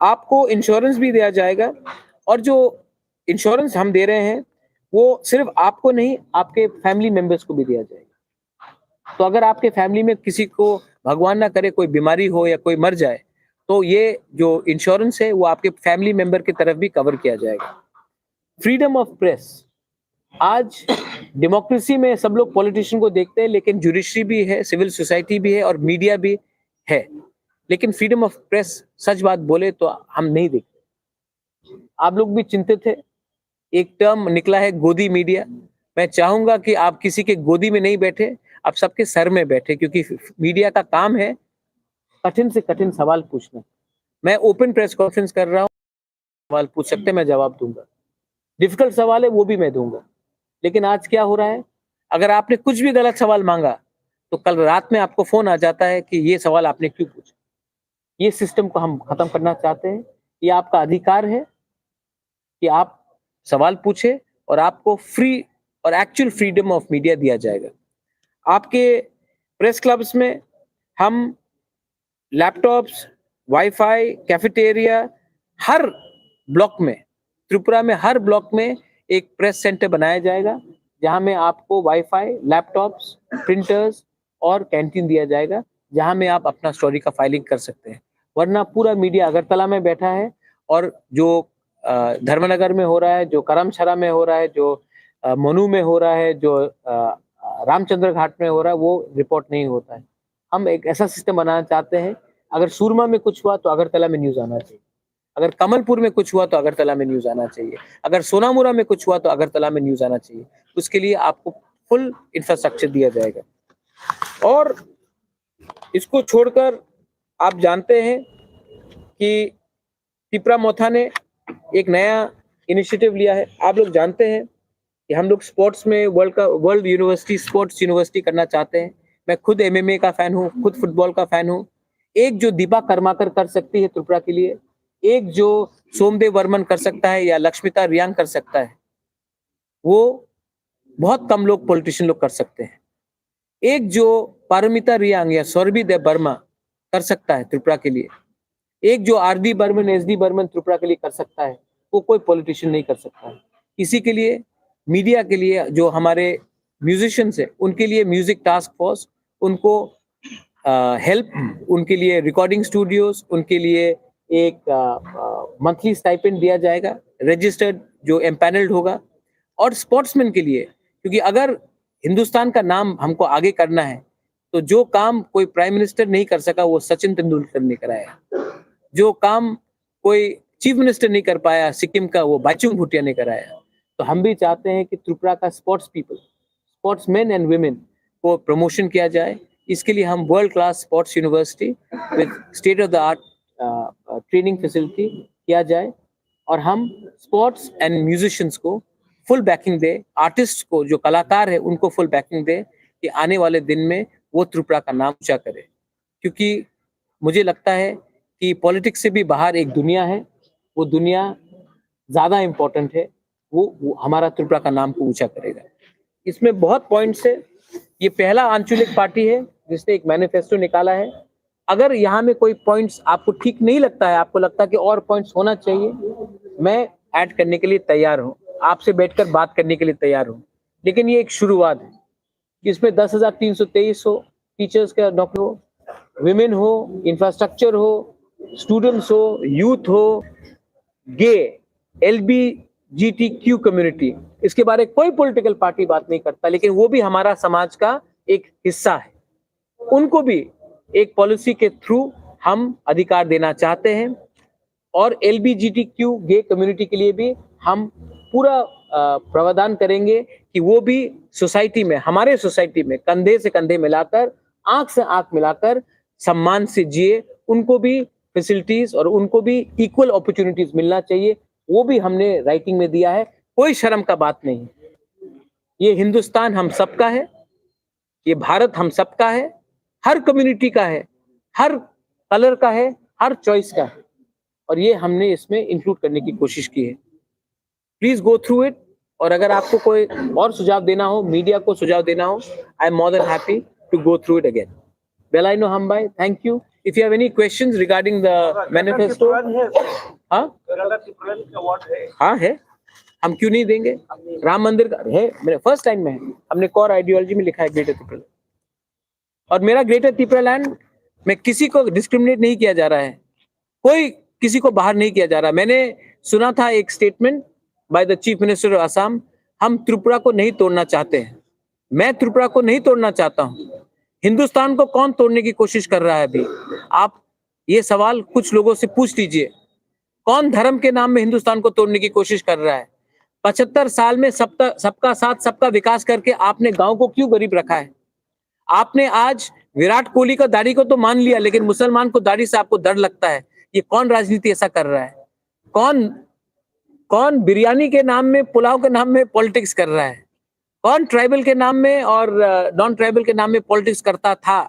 आपको इंश्योरेंस भी दिया जाएगा, और जो इंश्योरेंस हम दे रहे हैं वो सिर्फ आपको नहीं, आपके फैमिली मेंबर्स को भी दिया जाएगा। तो अगर आपके फैमिली में किसी को भगवान ना करे कोई बीमारी हो या कोई मर जाए, तो ये जो इंश्योरेंस है वो आपके फैमिली मेंबर की तरफ भी कवर किया जाएगा। फ्रीडम ऑफ प्रेस, आज डेमोक्रेसी में सब लोग पॉलिटिशियन को देखते हैं, लेकिन जुडिशरी भी है, सिविल सोसाइटी भी है और मीडिया भी है, लेकिन फ्रीडम ऑफ प्रेस सच बात बोले तो हम नहीं देखते। आप लोग भी चिंतित है, एक टर्म निकला है गोदी मीडिया। मैं चाहूंगा कि आप किसी के गोदी में नहीं बैठे, आप सबके सर में बैठे, क्योंकि मीडिया का काम है कठिन से कठिन सवाल पूछना। मैं ओपन प्रेस कॉन्फ्रेंस कर रहा हूँ, सवाल पूछ सकते, मैं जवाब दूंगा। डिफिकल्ट सवाल है वो भी मैं दूंगा, लेकिन आज क्या हो रहा है, अगर आपने कुछ भी गलत सवाल मांगा तो कल रात में आपको फोन आ जाता है कि ये सवाल आपने क्यों पूछा। ये सिस्टम को हम खत्म करना चाहते हैं। ये आपका अधिकार है कि आप सवाल पूछे, और आपको फ्री और एक्चुअल फ्रीडम ऑफ मीडिया दिया जाएगा। आपके प्रेस क्लब्स में हम लैपटॉप्स, वाईफाई, कैफेटेरिया, हर ब्लॉक में, त्रिपुरा में हर ब्लॉक में एक प्रेस सेंटर बनाया जाएगा, जहां में आपको वाईफाई, लैपटॉप्स, प्रिंटर्स और कैंटीन दिया जाएगा, जहां में आप अपना स्टोरी का फाइलिंग कर सकते हैं। वरना पूरा मीडिया अगरतला में बैठा है, और जो धर्मनगर में हो रहा है, जो करमछरा में हो रहा है, जो मनु में हो रहा है, जो रामचंद्र घाट में हो रहा है, वो रिपोर्ट नहीं होता है। हम एक ऐसा सिस्टम बनाना चाहते हैं, अगर सूरमा में कुछ हुआ तो अगरतला में न्यूज आना चाहिए, अगर कमलपुर में कुछ हुआ तो अगरतला में न्यूज आना चाहिए, अगर सोनामुरा में कुछ हुआ तो अगरतला में न्यूज आना चाहिए। उसके लिए आपको फुल इंफ्रास्ट्रक्चर दिया जाएगा। और इसको छोड़कर आप जानते हैं कि तिपरा मोथा ने एक नया इनिशिएटिव लिया है। आप लोग जानते हैं कि हम लोग स्पोर्ट्स में वर्ल्ड यूनिवर्सिटी, स्पोर्ट्स यूनिवर्सिटी करना चाहते हैं। मैं खुद MMA का फैन हूँ, खुद फुटबॉल का फैन हूँ। एक जो दीपा कर्माकर कर सकती है त्रिपुरा के लिए, एक जो सोमदेव वर्मन कर सकता है या लक्ष्मिता रियांग कर सकता है, वो बहुत कम लोग पॉलिटिशियन लोग कर सकते हैं। एक जो पारमिता रियांग या सौरभी देव वर्मा कर सकता है त्रिपुरा के लिए, एक जो RD बर्मन, SD बर्मन त्रिपुरा के लिए कर सकता है, वो कोई पॉलिटिशियन नहीं कर सकता है। इसी के लिए मीडिया के लिए जो हमारे म्यूजिशियंस है, उनके लिए म्यूजिक टास्क फोर्स, उनको हेल्प, उनके लिए रिकॉर्डिंग स्टूडियोज, उनके लिए एक मंथली स्टाइपेंड दिया जाएगा, रजिस्टर्ड जो एम्पैनल्ड होगा। और स्पोर्ट्समैन के लिए, क्योंकि अगर हिंदुस्तान का नाम हमको आगे करना है, तो जो काम कोई प्राइम मिनिस्टर नहीं कर सका वो सचिन तेंदुलकर ने कराया, जो काम कोई चीफ मिनिस्टर नहीं कर पाया सिक्किम का, वो बाचुंग भूटिया ने कराया। तो हम भी चाहते हैं कि त्रिपुरा का sports people, sports man and women को प्रमोशन किया जाए। इसके लिए हम world class sports university with state of the art training facility किया जाए, और हम स्पोर्ट्स एंड म्यूजिशियंस को फुल बैकिंग दे, आर्टिस्ट को, जो कलाकार है उनको फुल बैकिंग दे, कि आने वाले दिन में वो त्रिपुरा का नाम ऊंचा करे। क्योंकि मुझे लगता है कि पॉलिटिक्स से भी बाहर एक दुनिया है, वो दुनिया ज्यादा इम्पोर्टेंट है, वो हमारा त्रिपुरा का नाम को ऊंचा करेगा। इसमें बहुत पॉइंट्स है। ये पहला आंचलिक पार्टी है जिसने एक मैनिफेस्टो निकाला है। अगर यहाँ में कोई पॉइंट्स आपको ठीक नहीं लगता है, आपको लगता है कि और पॉइंट्स होना चाहिए, मैं ऐड करने के लिए तैयार हूँ, आपसे बैठकर बात करने के लिए तैयार हूँ, लेकिन ये एक शुरुआत है कि इसमें 10,323 हो, टीचर्स का नौकरी हो, विमेन हो, इंफ्रास्ट्रक्चर हो, स्टूडेंट्स हो, यूथ हो, गे, LGBTQ कम्युनिटी, इसके बारे में कोई पॉलिटिकल पार्टी बात नहीं करता, लेकिन वो भी हमारा समाज का एक हिस्सा है। उनको भी एक पॉलिसी के थ्रू हम अधिकार देना चाहते हैं और LGBTQ गे कम्युनिटी के लिए भी हम पूरा प्रावधान करेंगे कि वो भी सोसाइटी में, हमारे सोसाइटी में कंधे से कंधे मिलाकर, आंख से आंख मिलाकर सम्मान से जिए, उनको भी फैसिलिटीज और उनको भी इक्वल अपॉर्चुनिटीज मिलना चाहिए। वो भी हमने राइटिंग में दिया है, कोई शर्म का बात नहीं। ये हिंदुस्तान हम सबका है, ये भारत हम सबका है, हर कम्युनिटी का है, हर कलर का है, हर चॉइस का है, और ये हमने इसमें इंक्लूड करने की कोशिश की है। प्लीज गो थ्रू इट, और अगर आपको कोई और सुझाव देना हो, मीडिया को सुझाव देना हो, I am more than happy to go through it again. Belaino Hambai, thank you. If you have any questions regarding the manifesto, हाँ है, हम क्यों नहीं देंगे? राम मंदिर का है, मेरे फर्स्ट टाइम में है, हमने कोर आइडियोलॉजी में लिखा है ग्रेटर त्रिपुरा, और मेरा ग्रेटर त्रिपुरा लैंड में किसी को डिस्क्रिमिनेट नहीं किया जा रहा है, कोई किसी को बाहर नहीं किया जा रहा। मैंने सुना था एक statement by the chief minister of Assam, हम त्रिपुरा को नहीं तोड़ना चाहते हैं। मैं त्रिपुरा को नहीं तोड़ना चाहता हूँ। हिंदुस्तान को कौन तोड़ने की कोशिश कर रहा है अभी? आप ये सवाल कुछ लोगों से पूछ लीजिए, कौन धर्म के नाम में हिंदुस्तान को तोड़ने की कोशिश कर रहा है? 75 साल में सबका साथ सबका विकास करके आपने गांव को क्यों गरीब रखा है? आपने आज विराट कोहली का दाढ़ी को तो मान लिया, लेकिन मुसलमान को दाढ़ी से आपको डर लगता है। ये कौन राजनीति ऐसा कर रहा है? कौन बिरयानी के नाम में, पुलाव के नाम में पॉलिटिक्स कर रहा है? कौन ट्राइबल के नाम में और नॉन ट्राइबल के नाम में पॉलिटिक्स करता था?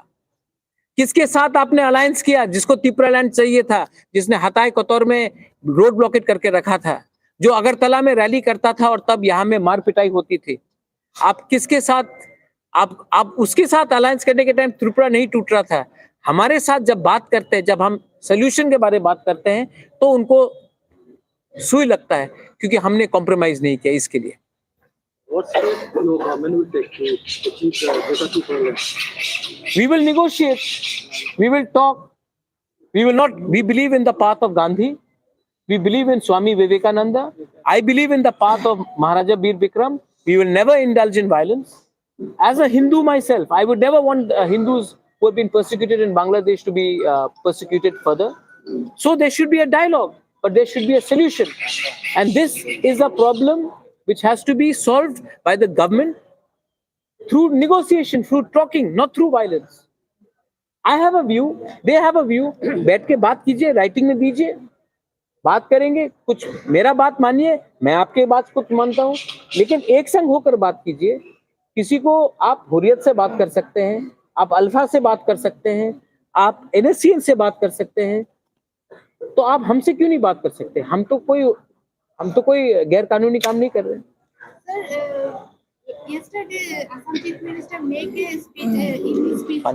किसके साथ आपने अलायंस किया? जिसको त्रिपुरा लैंड चाहिए था, जिसने हताय कतौर में रोड ब्लॉकेट करके रखा था, जो अगरतला में रैली करता था और तब यहाँ में मार पिटाई होती थी। आप किसके साथ, आप उसके साथ अलायंस करने के टाइम त्रिपुरा नहीं टूट रहा था। हमारे साथ जब बात करते हैं, जब हम सोल्यूशन के बारे में बात करते हैं, तो उनको सुई लगता है, क्योंकि हमने कॉम्प्रोमाइज नहीं किया इसके लिए। What step your government will take to achieve the greater Tripura? We will negotiate. We will talk. We will not. We believe in the path of Gandhi. We believe in Swami Vivekananda. I believe in the path of Maharaja Bir Bikram. We will never indulge in violence. As a Hindu myself, I would never want Hindus who have been persecuted in Bangladesh to be persecuted further. So there should be a dialogue, but there should be a solution. And this is a problem which has to be solved by the government through negotiation, through talking, not through violence. I have a view, they have a view. बैठ के बात कीजिए, writing में दीजिए, बात करेंगे। कुछ मेरा बात मानिए, मैं आपके बात को मानता हूँ, लेकिन एक संग होकर बात कीजिए। किसी को आप हुर्रियत से बात कर सकते हैं, आप अल्फा से बात कर सकते हैं, आप NSCN से बात कर सकते हैं, तो आप हमसे क्यों नहीं बात कर सकते? हम तो कोई गैर कानूनी काम नहीं कर रहे। Sir, yesterday Assam Chief Minister make a speech. In his speech,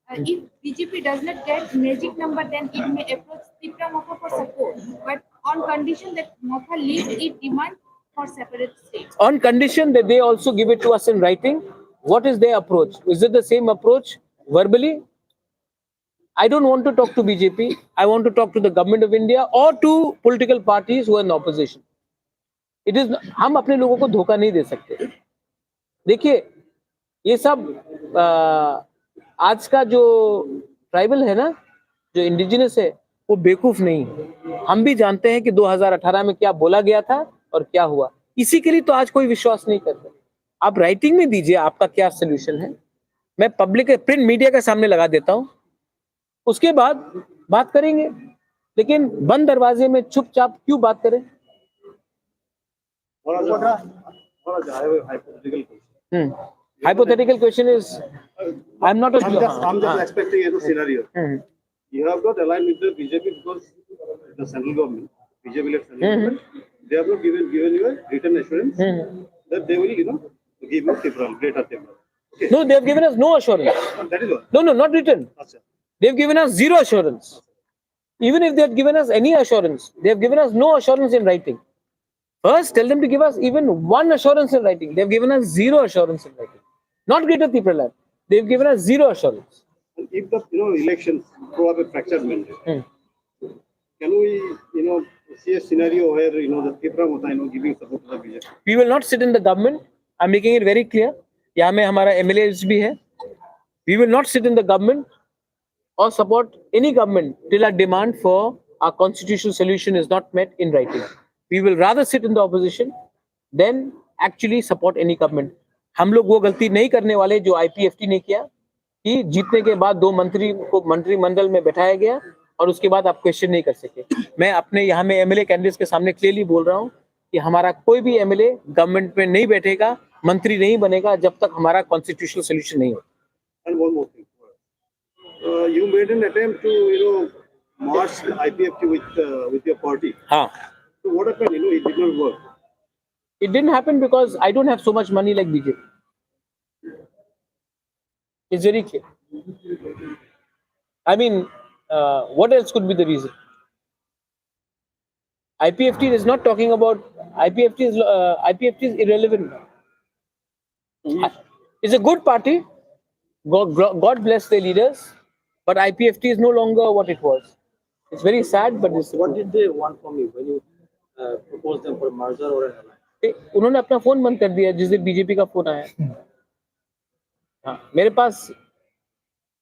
if BJP does not get magic number, then it may approach Tripura Mokha for support, but on condition that Mokha leaves its demand for separate states. On condition that they also give it to us in writing. What is their approach? Is it the same approach verbally? I don't want to talk to BJP. I want to talk to the government of India or to political parties who are in opposition. It is. हम अपने लोगों को धोखा नहीं दे सकते। देखिए, ये सब आज का जो ट्राइबल है ना, जो इंडिजिनस है, वो बेवकूफ नहीं है। हम भी जानते हैं कि 2018 में क्या बोला गया था और क्या हुआ। इसी के लिए तो आज कोई विश्वास नहीं करता। आप राइटिंग में दीजिए आपका क्या सोल्यूशन है, मैं पब्लिक प्रिंट मीडिया के सामने लगा देता हूँ, उसके बाद बात करेंगे। लेकिन बंद दरवाजे में चुपचाप क्यों बात करें? Hypothetical question is, I'm not a. I'm just expecting a scenario. You have not aligned with the BJP because the central government, BJP-led central government, they have not given you a written assurance that they will, give you Tripura, greater Tripura. Okay. No, they have given us no assurance. That is what. No, not written. They've given us zero assurance. Even if they had given us any assurance, they have given us no assurance in writing. First, tell them to give us even one assurance in writing. They've given us zero assurance in writing. Not Greater Tipraland. They've given us zero assurance. And if the elections throw up a fractured mandate, can we see a scenario where the Tripura Mata giving support to the BJP? We will not sit in the government. I'm making it very clear. यहाँ में हमारा MLAs भी है. We will not sit in the government or support any government till our demand for our constitutional solution is not met in writing. We will rather sit in the opposition than actually support any government. हम लोग वो गलती नहीं करने वाले जो IPFT ने किया कि जीतने के बाद 2 मंत्री को मंत्रिमंडल में बैठाया गया और उसके बाद आप क्वेश्चन नहीं कर सके. मैं अपने यहाँ में MLA कैंडिडेट्स के सामने क्लियरली बोल रहा हूँ कि हमारा कोई भी MLA गवर्नमेंट में नहीं बैठेगा, मंत्री नहीं बनेगा जब तक हमारा कॉन्स्टिट्यूशनल सोल्यूशन नहीं हो. And one more thing. You made an attempt to, march IPFT with your party. हाँ. So what happened? It did not work. It didn't happen because I don't have so much money like BJP. It's very clear. I mean, what else could be the reason? IPFT is not talking about IPFT is irrelevant. It's a good party. God bless their leaders, but IPFT is no longer what it was. It's very sad, but it's What did they want from you when you proposed them for a merger or an alliance? उन्होंने अपना phone बंद कर दिया जिस दिन BJP का phone आया. हाँ, मेरे पास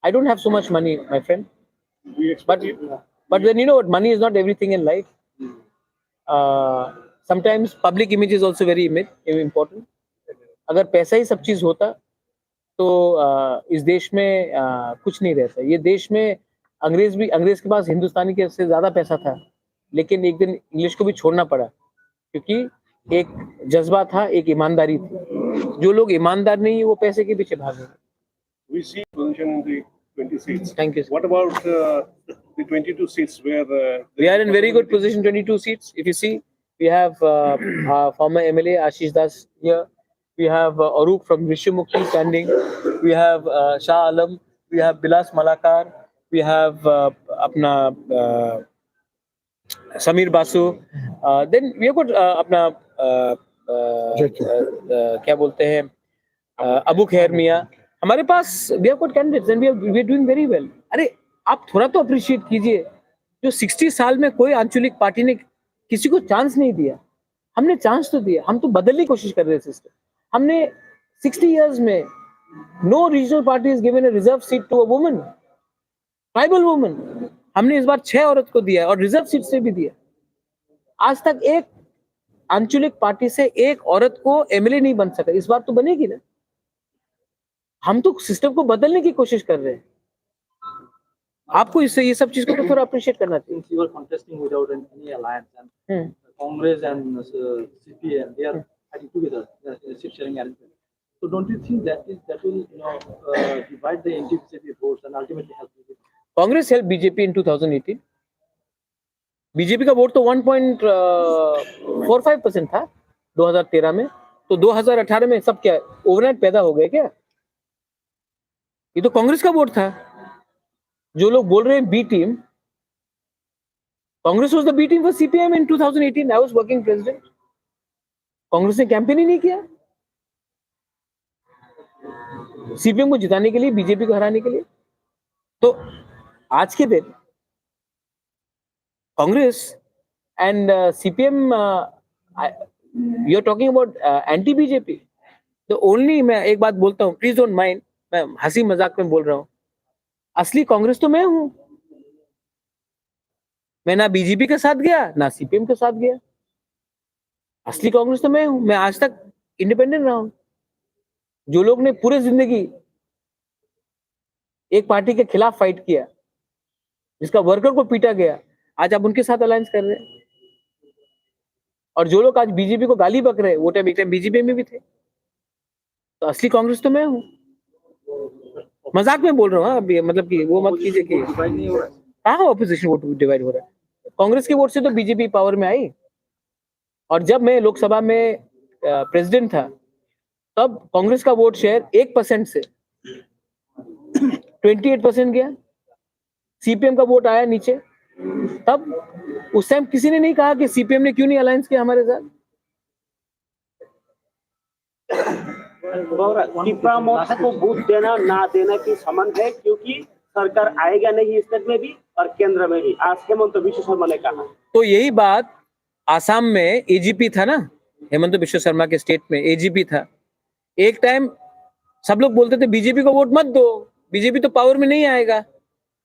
I don't have so much money, my friend. But then what, money is not everything in life. Sometimes public image is also very important. अगर पैसा ही सब चीज होता तो इस देश में कुछ नहीं रहता. ये देश में अंग्रेज के पास हिंदुस्तानी के से ज्यादा पैसा था, लेकिन एक दिन इंग्लिश को भी छोड़ना पड़ा क्योंकि एक जज्बा था, एक ईमानदारी थी. जो लोग ईमानदार नहीं है वो पैसे के पीछे भागे. We see position in the 20 seats. Thank you. What about the 22 seats where We are in very good position, 22 seats. If you see, we have our former MLA Ashish Das here. We have Arup from Rishyamukti standing. We have Shah Alam. We have Bilas Malakar. We have apna Samir Basu. Then we have got apna क्या बोलते हैं अबू खैर मियाँ. हमारे पास we have got candidates and we are doing very well. अरे आप थोड़ा तो अप्रिशिएट कीजिए. जो 60 साल में कोई आंचलिक पार्टी ने किसी को चांस नहीं दिया, हमने चांस तो दिया. हम तो बदलने की कोशिश कर रहे थे सिस्टम. हमने 60 years में no regional party has given a reserve seat to a woman, tribal woman. हमने इस बार 6 औरत को दिया और रिजर्व सीट से भी दिया. आज तक एक आंचलिक पार्टी से एक औरत को एमएलए नहीं बन सका. इस बार तो बनेगी ना. हम तो सिस्टम को बदलने की कोशिश कर रहे हैं. आपको इससे ये सब चीज को तो थोड़ा अप्रिशिएट करना चाहिए. Since you were contesting without any alliance, and Congress and CPM, they are fighting together, seat sharing arrangement. So don't you think that will divide the anti-BJP votes and ultimately help BJP? Congress help BJP in 2018. BJP का vote तो 1.45% था 2013 में. तो 2018 में सब क्या overnight पैदा हो गए क्या? ये तो कांग्रेस का वोट था. जो लोग बोल रहे हैं B team, Congress was the B team for CPM in 2018. I was working president. Congress ने कैंपेन ही नहीं किया सीपीएम को जिताने के लिए, बीजेपी को हराने के लिए. तो आज के दिन Congress and CPM, you are talking about anti BJP. तो ओनली मैं एक बात बोलता हूँ, प्लीज डोंट माइंड, मैं हंसी मजाक में बोल रहा हूँ. असली कांग्रेस तो मैं हूं. मैं ना बीजेपी के साथ गया ना सीपीएम के साथ गया. असली कांग्रेस तो मैं हूं. मैं आज तक इंडिपेंडेंट रहा हूं. जो लोग ने पूरे जिंदगी एक पार्टी के खिलाफ फाइट किया, जिसका वर्कर को पीटा गया, आज आप उनके साथ अलायंस कर रहे हैं. और जो लोग आज बीजेपी को गाली बक रहे हैं, वो टाइम एक टाइम बीजेपी में भी थे. तो असली कांग्रेस तो मैं हूं. मजाक में बोल रहा हूँ. अभी मतलब कि वो मत कीजिए कि कहाँ ऑपोजिशन वोट डिवाइड हो रहा है. कांग्रेस के वोट से तो बीजेपी पावर में आई. और जब मैं लोकसभा में प्रेसिडेंट था, तब कांग्रेस का वोट शेयर 1% से 28% गया. सीपीएम का वोट आया नीचे. तब उस टाइम किसी ने नहीं कहा कि सीपीएम ने क्यों नहीं अलायंस किया हमारे साथ. टिप्रा मोथा को वोट देना ना देना की संबंध है, क्योंकि सरकार आएगा नहीं स्टेट में भी और केंद्र में भी, आज हेमंत विश्व शर्मा ने कहा। तो यही बात आसाम में एजीपी था ना, हेमंत विश्व शर्मा के स्टेट में एजीपी था। एक टाइम सब लोग बोलते थे बीजेपी को वोट मत दो, बीजेपी तो पावर में नहीं आएगा,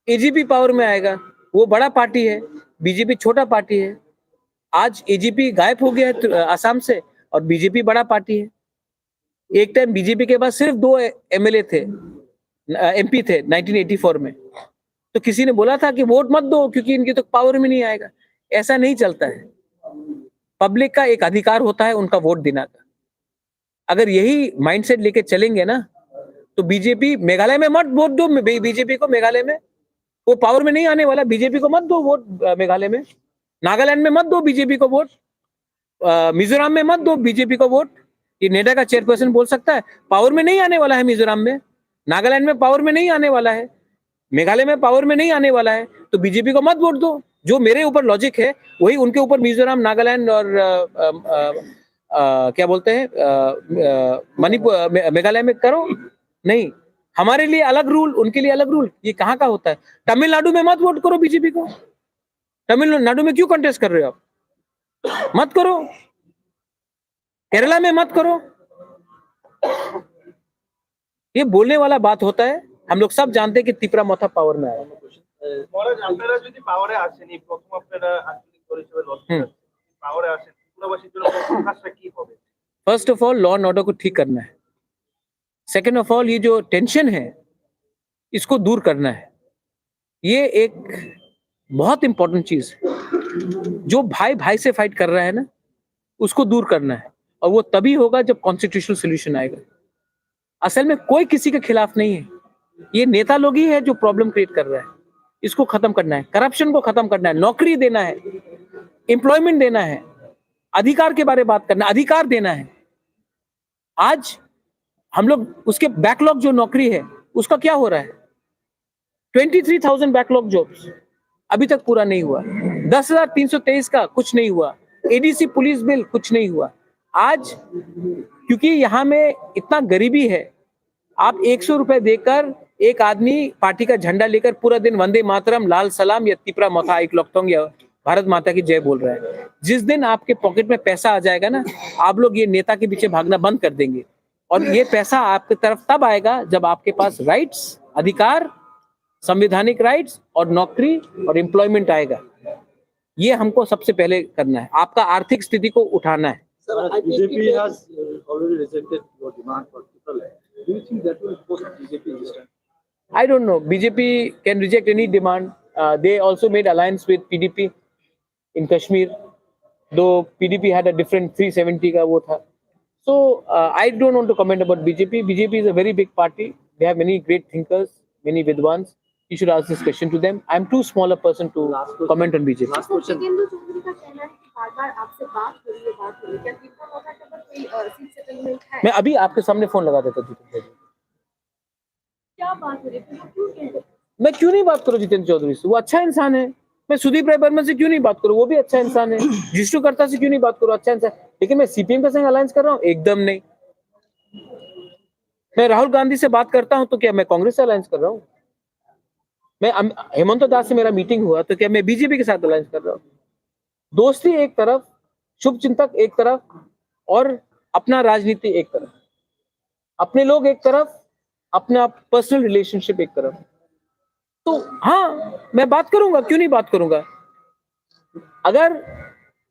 एजीपी पावर में आएगा, वो बड़ा पार्टी है, बीजेपी छोटा पार्टी है। आज एजीपी गायब हो गया है आसाम से और बीजेपी बड़ा पार्टी है। एक टाइम बीजेपी के पास सिर्फ 2 एमएलए थे, एमपी थे 1984 में, तो किसी ने बोला था कि वोट मत दो क्योंकि इनकी तो पावर में नहीं आएगा। ऐसा नहीं चलता है, पब्लिक का एक अधिकार होता है उनका वोट देना का। अगर यही माइंडसेट लेके चलेंगे ना तो बीजेपी मेघालय में मत वोट दो, बीजेपी को मेघालय में, वो पावर में नहीं आने वाला, बीजेपी को मत दो वोट मेघालय में, नागालैंड में मत दो बीजेपी को वोट, मिजोरम में मत दो बीजेपी को वोट। ये नेडा का चेयरपर्सन बोल सकता है पावर में नहीं आने वाला है, मिजोरम में, नागालैंड में पावर में नहीं आने वाला है, मेघालय में पावर में नहीं आने वाला है, तो बीजेपी को मत वोट दो। जो मेरे ऊपर लॉजिक है वही उनके ऊपर मिजोरम, नागालैंड और क्या बोलते हैं मणिपुर, मेघालय में करो। नहीं, हमारे लिए अलग रूल, उनके लिए अलग रूल, ये कहाँ का होता है? तमिलनाडु में मत वोट करो बीजेपी को, तमिलनाडु में क्यों कंटेस्ट कर रहे हो आप? मत करो, केरला में मत करो। ये बोलने वाला बात होता है, हम लोग सब जानते हैं कि टिप्रा मोथा पावर में आया। মহারাজ আপনারা যদি পাওয়ারে আসেন, এই প্রথম আপনারা আঞ্চলিক পরিষেবা লড়ছেন, পাওয়ারে আসেন, ত্রিপুরাবাসীর জন্য প্রথম কাজটা কি হবে? First of all law and order को ठीक करना है। सेकेंड ऑफ ऑल ये जो टेंशन है इसको दूर करना है। ये एक बहुत इंपॉर्टेंट चीज है। जो भाई भाई से फाइट कर रहा है ना उसको दूर करना है, और वो तभी होगा जब कॉन्स्टिट्यूशनल सोल्यूशन आएगा। असल में कोई किसी के खिलाफ नहीं है, ये नेता लोग ही है जो प्रॉब्लम क्रिएट कर रहा है। इसको खत्म करना है, करप्शन को खत्म करना है, नौकरी देना है, एम्प्लॉयमेंट देना है, अधिकार के बारे में बात करना, अधिकार देना है। आज हम लोग उसके बैकलॉग जो नौकरी है उसका क्या हो रहा है? 23,000 बैकलॉग जॉब्स अभी तक पूरा नहीं हुआ, 10,323 का कुछ नहीं हुआ, एडीसी पुलिस बिल कुछ नहीं हुआ। आज क्योंकि यहाँ में इतना गरीबी है, आप 100 रुपए देकर एक आदमी पार्टी का झंडा लेकर पूरा दिन वंदे मातरम, लाल सलाम या तिपरा मोथा एक लोकतोंग या भारत माता की जय बोल रहा है। जिस दिन आपके पॉकेट में पैसा आ जाएगा ना, आप लोग ये नेता के पीछे भागना बंद कर देंगे, और ये पैसा आपकी तरफ तब आएगा जब आपके पास राइट्स, अधिकार, संवैधानिक राइट्स और नौकरी और एम्प्लॉयमेंट आएगा। ये हमको सबसे पहले करना है, आपका आर्थिक स्थिति को उठाना है। BJP has already rejected your demand for people. Do you think that will force BJP this time? I don't know. BJP can reject any demand. They also made alliance with PDP in Kashmir, though PDP had a different 370 का वो था. So I don't want to comment about BJP. BJP is a very big party. They have many great thinkers, many vidwans. You should ask this question to them. I'm too small a person to comment on BJP. Last question. Jitendra Chaudhary का कहना है कि बार-बार आपसे बात हो रही है, क्या टिप्रा मोथा के ऊपर कोई सीट सेटलमेंट है? मैं अभी आपके सामने फोन लगा देता जितेंद्र चौधरी। क्या बात हो रही है? वो क्यों कह रहे हैं? मैं क्यों नहीं बात करूं जितेंद्र चौधरी से? वो अच्छा इंसान है। मैं सुदीप राय बर्मन से क्यों नहीं बात करूं? वो भी अच्छा इंसान है। जिष्णु करता से क्यों नहीं बात करूं? अच्छा इंसान। लेकिन मैं सीपीएम के संग अलायंस कर रहा हूं? एकदम नहीं। मैं राहुल गांधी से बात करता हूं तो क्या मैं कांग्रेस से अलायंस कर रहा हूं? मैं हेमंत दास से मेरा मीटिंग हुआ तो क्या मैं बीजेपी के साथ अलायंस कर रहा हूं? दोस्ती एक तरफ, शुभ चिंतक एक तरफ, और अपना राजनीति एक तरफ, अपने लोग एक तरफ, अपना पर्सनल रिलेशनशिप एक तरफ। तो हाँ, मैं बात करूंगा, क्यों नहीं बात करूंगा। अगर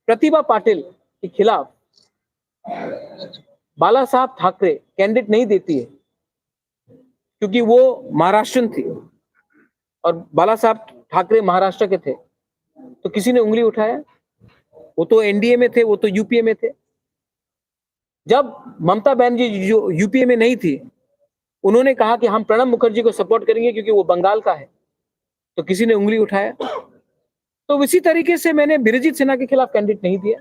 प्रतिभा पाटिल के खिलाफ बाला साहब ठाकरे कैंडिडेट नहीं देती है क्योंकि वो महाराष्ट्रन थी और बाला साहब ठाकरे महाराष्ट्र के थे, तो किसी ने उंगली उठाया? वो तो एनडीए में थे, वो तो यूपीए में थे। जब ममता बनर्जी जो यूपीए में नहीं थी, उन्होंने कहा कि हम प्रणब मुखर्जी को सपोर्ट करेंगे क्योंकि वो बंगाल का है, तो किसी ने उंगली उठाया? तो इसी तरीके से मैंने बिरजीत सिन्हा के खिलाफ कैंडिडेट नहीं दिया,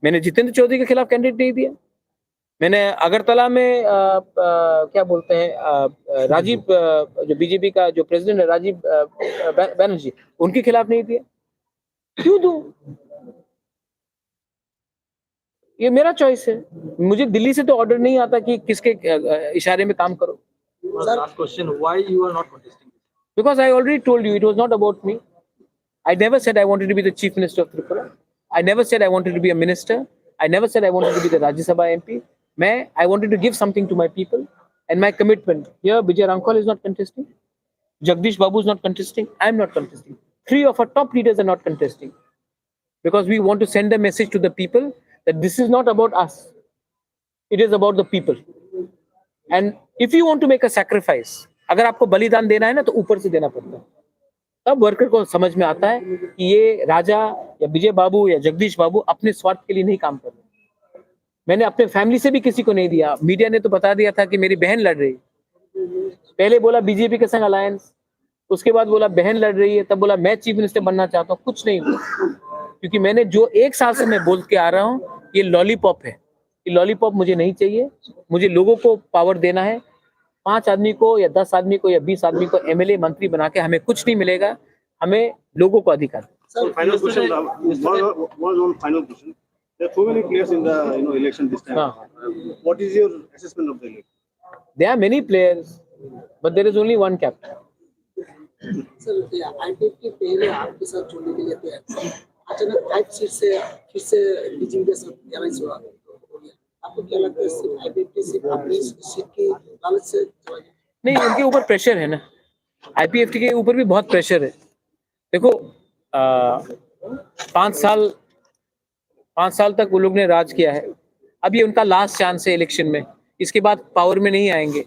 मैंने जितेंद्र चौधरी के खिलाफ कैंडिडेट नहीं दिया, मैंने अगरतला में क्या बोलते हैं राजीव जो बीजेपी का जो प्रेसिडेंट है राजीव बनर्जी, उनके खिलाफ नहीं दिया। क्यों दूं? ये मेरा चॉइस है। मुझे दिल्ली से तो ऑर्डर नहीं आता कि किसके इशारे में काम करो। One last question: why you are not contesting? Because I already told you, it was not about me. I never said I wanted to be the chief minister of Tripura. I never said I wanted to be a minister. I never said I wanted to be the Rajya Sabha MP. I wanted to give something to my people, and my commitment here. Vijay Rankol is not contesting. Jagdish Babu is not contesting. I am not contesting. 3 of our top leaders are not contesting, because we want to send a message to the people that this is not about us. It is about the people. And if you want to make a sacrifice, अगर आपको बलिदान देना है ना, तो ऊपर से देना पड़ता है। तब वर्कर को समझ में आता है कि ये राजा या विजय बाबू या जगदीश बाबू अपने स्वार्थ के लिए नहीं काम कर रहे। मैंने अपने फैमिली से भी किसी को नहीं दिया। मीडिया ने तो बता दिया था कि मेरी बहन लड़ रही है। पहले बोला बीजेपी के संग अलायंस, उसके बाद बोला बहन लड़ रही है, तब बोला मैं चीफ मिनिस्टर बनना चाहता हूँ। कुछ नहीं हुआ, क्योंकि मैंने जो 1 साल से मैं बोल के आ रहा हूँ, ये लॉलीपॉप है। ये लॉलीपॉप मुझे नहीं चाहिए। मुझे लोगों को पावर देना है। 5 आदमी को या 10 आदमी को या 20 आदमी को एमएलए मंत्री बना के हमें कुछ नहीं मिलेगा। हमें लोगों को अधिकार। So final question, one final question. There are so many players in the election this time. What is your assessment of the election? There are many players, but there is only one captain. Sir IPF के पहले आपके साथ जोड़ने के लिए तैयार थे, अचानक 5 सीट से फिर से बीजेपी के साथ अलायंस हो गया। आपको क्या लगता है सिर्फ आईपीएफ की सिर्फ अपनी सीट की लालच से? नहीं, उनके ऊपर प्रेशर है ना। आईपीएफ के ऊपर भी बहुत प्रेशर है। देखो 5 साल तक वो लोग ने राज किया है। अब ये उनका लास्ट चांस है इलेक्शन में। इसके बाद पावर में नहीं आएंगे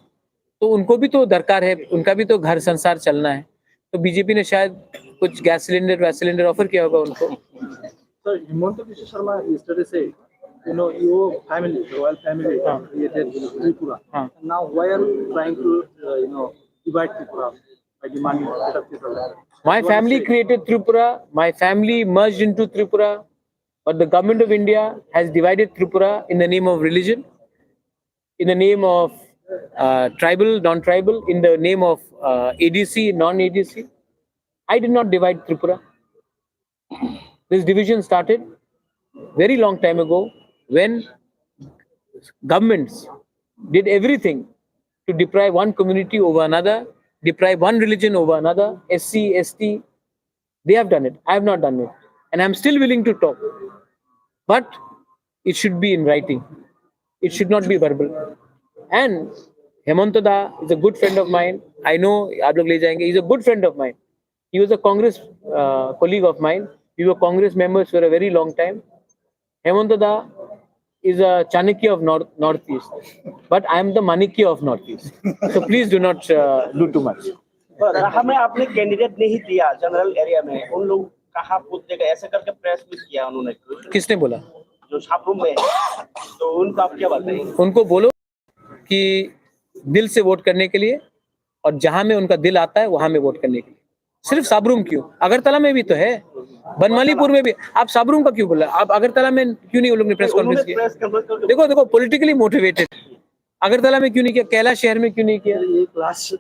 तो उनको भी तो दरकार है, उनका भी तो घर संसार चलना है। तो बीजेपी ने शायद कुछ गैस सिलेंडर ऑफर किया होगा उनको। Sir, Himanta Biswa Sharma yesterday said, your family, the royal family, created Tripura. And now why are you trying to, divide Tripura by demanding better Tripura? My family created Tripura. My family merged into Tripura, but the government of India has divided Tripura in the name of religion, in the name of tribal, non-tribal, in the name of ADC, non-ADC. I did not divide Tripura. This division started very long time ago when governments did everything to deprive one community over another, deprive one religion over another, SC, ST. They have done it. I have not done it. And I'm still willing to talk. But it should be in writing. It should not be verbal. And Hemanta Da is a good friend of mine. I know, aap log le jayenge. He's a good friend of mine. He was a Congress colleague of mine. We were Congress members for a very long time. Hemanta Da is a Chanakya of Northeast, but I am the Manikya of Northeast. So please do not do too much. हमें आपने candidate नहीं दिया general area में, उन लोग कहाँ पूछ देगा ऐसे करके प्रेस में किया उन्होंने। किसने बोला? जो छापरूम में, तो उनको आप क्या बताएंगे? उनको बोलो कि दिल से वोट करने के लिए, और जहां में उनका दिल आता है वहां में वोट करने के लिए। सिर्फ साबरूम क्यों? अगरतला में भी तो है, बनमालीपुर में भी। आप साबरूम का क्यों बोला? आप अगरतला में क्यों नहीं? उन लोग ने प्रेस कॉन्फ्रेंस किया। देखो पॉलिटिकली मोटिवेटेड। अगरतला में क्यों नहीं किया? कैलाश शहर में क्यों नहीं किया? एक लास्ट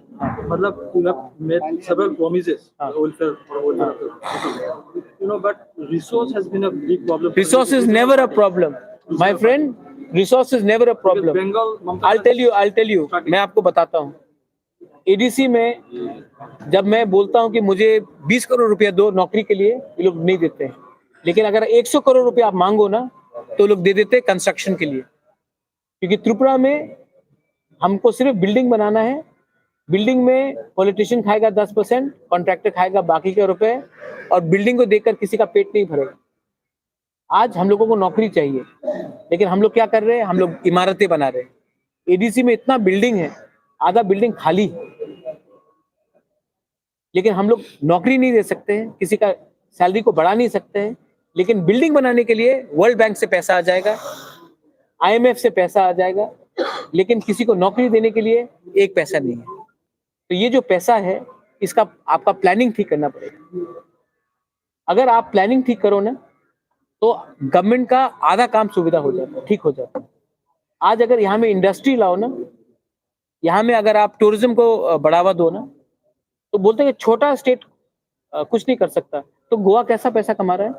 मतलब you have made several promises welfare, but resource has been a big problem. Resource is never a problem, my friend. Resource is never a problem. Bengal, I'll tell you. मैं आपको बताता हूँ। एडीसी में जब मैं बोलता हूँ कि मुझे 20 करोड़ रुपया दो नौकरी के लिए, ये लोग नहीं देते हैं। लेकिन अगर 100 करोड़ रुपया आप मांगो ना, तो लोग दे देते हैं कंस्ट्रक्शन के लिए। क्योंकि त्रिपुरा में हमको सिर्फ बिल्डिंग बनाना है। बिल्डिंग में पॉलिटिशियन खाएगा 10%, कॉन्ट्रैक्टर खाएगा बाकी के रुपए, और बिल्डिंग को देखकर किसी का पेट नहीं भरेगा। आज हम लोगों को नौकरी चाहिए, लेकिन हम लोग क्या कर रहे हैं? हम लोग इमारतें बना रहे हैं। एडीसी में इतना बिल्डिंग है, आधा बिल्डिंग खाली, लेकिन हम लोग नौकरी नहीं दे सकते हैं, किसी का सैलरी को बढ़ा नहीं सकते हैं। लेकिन बिल्डिंग बनाने के लिए वर्ल्ड बैंक से पैसा आ जाएगा, IMF से पैसा आ जाएगा, लेकिन किसी को नौकरी देने के लिए 1 पैसा नहीं है। तो ये जो पैसा है, इसका आपका प्लानिंग ठीक करना पड़ेगा। अगर आप प्लानिंग ठीक करो ना, तो गवर्नमेंट का आधा काम सुविधा हो जाता है, ठीक हो जाता है। आज अगर यहाँ में इंडस्ट्री लाओ ना, यहाँ में अगर आप टूरिज्म को बढ़ावा दो ना, तो बोलते हैं कि छोटा स्टेट कुछ नहीं कर सकता। तो गोवा कैसा पैसा कमा रहा है?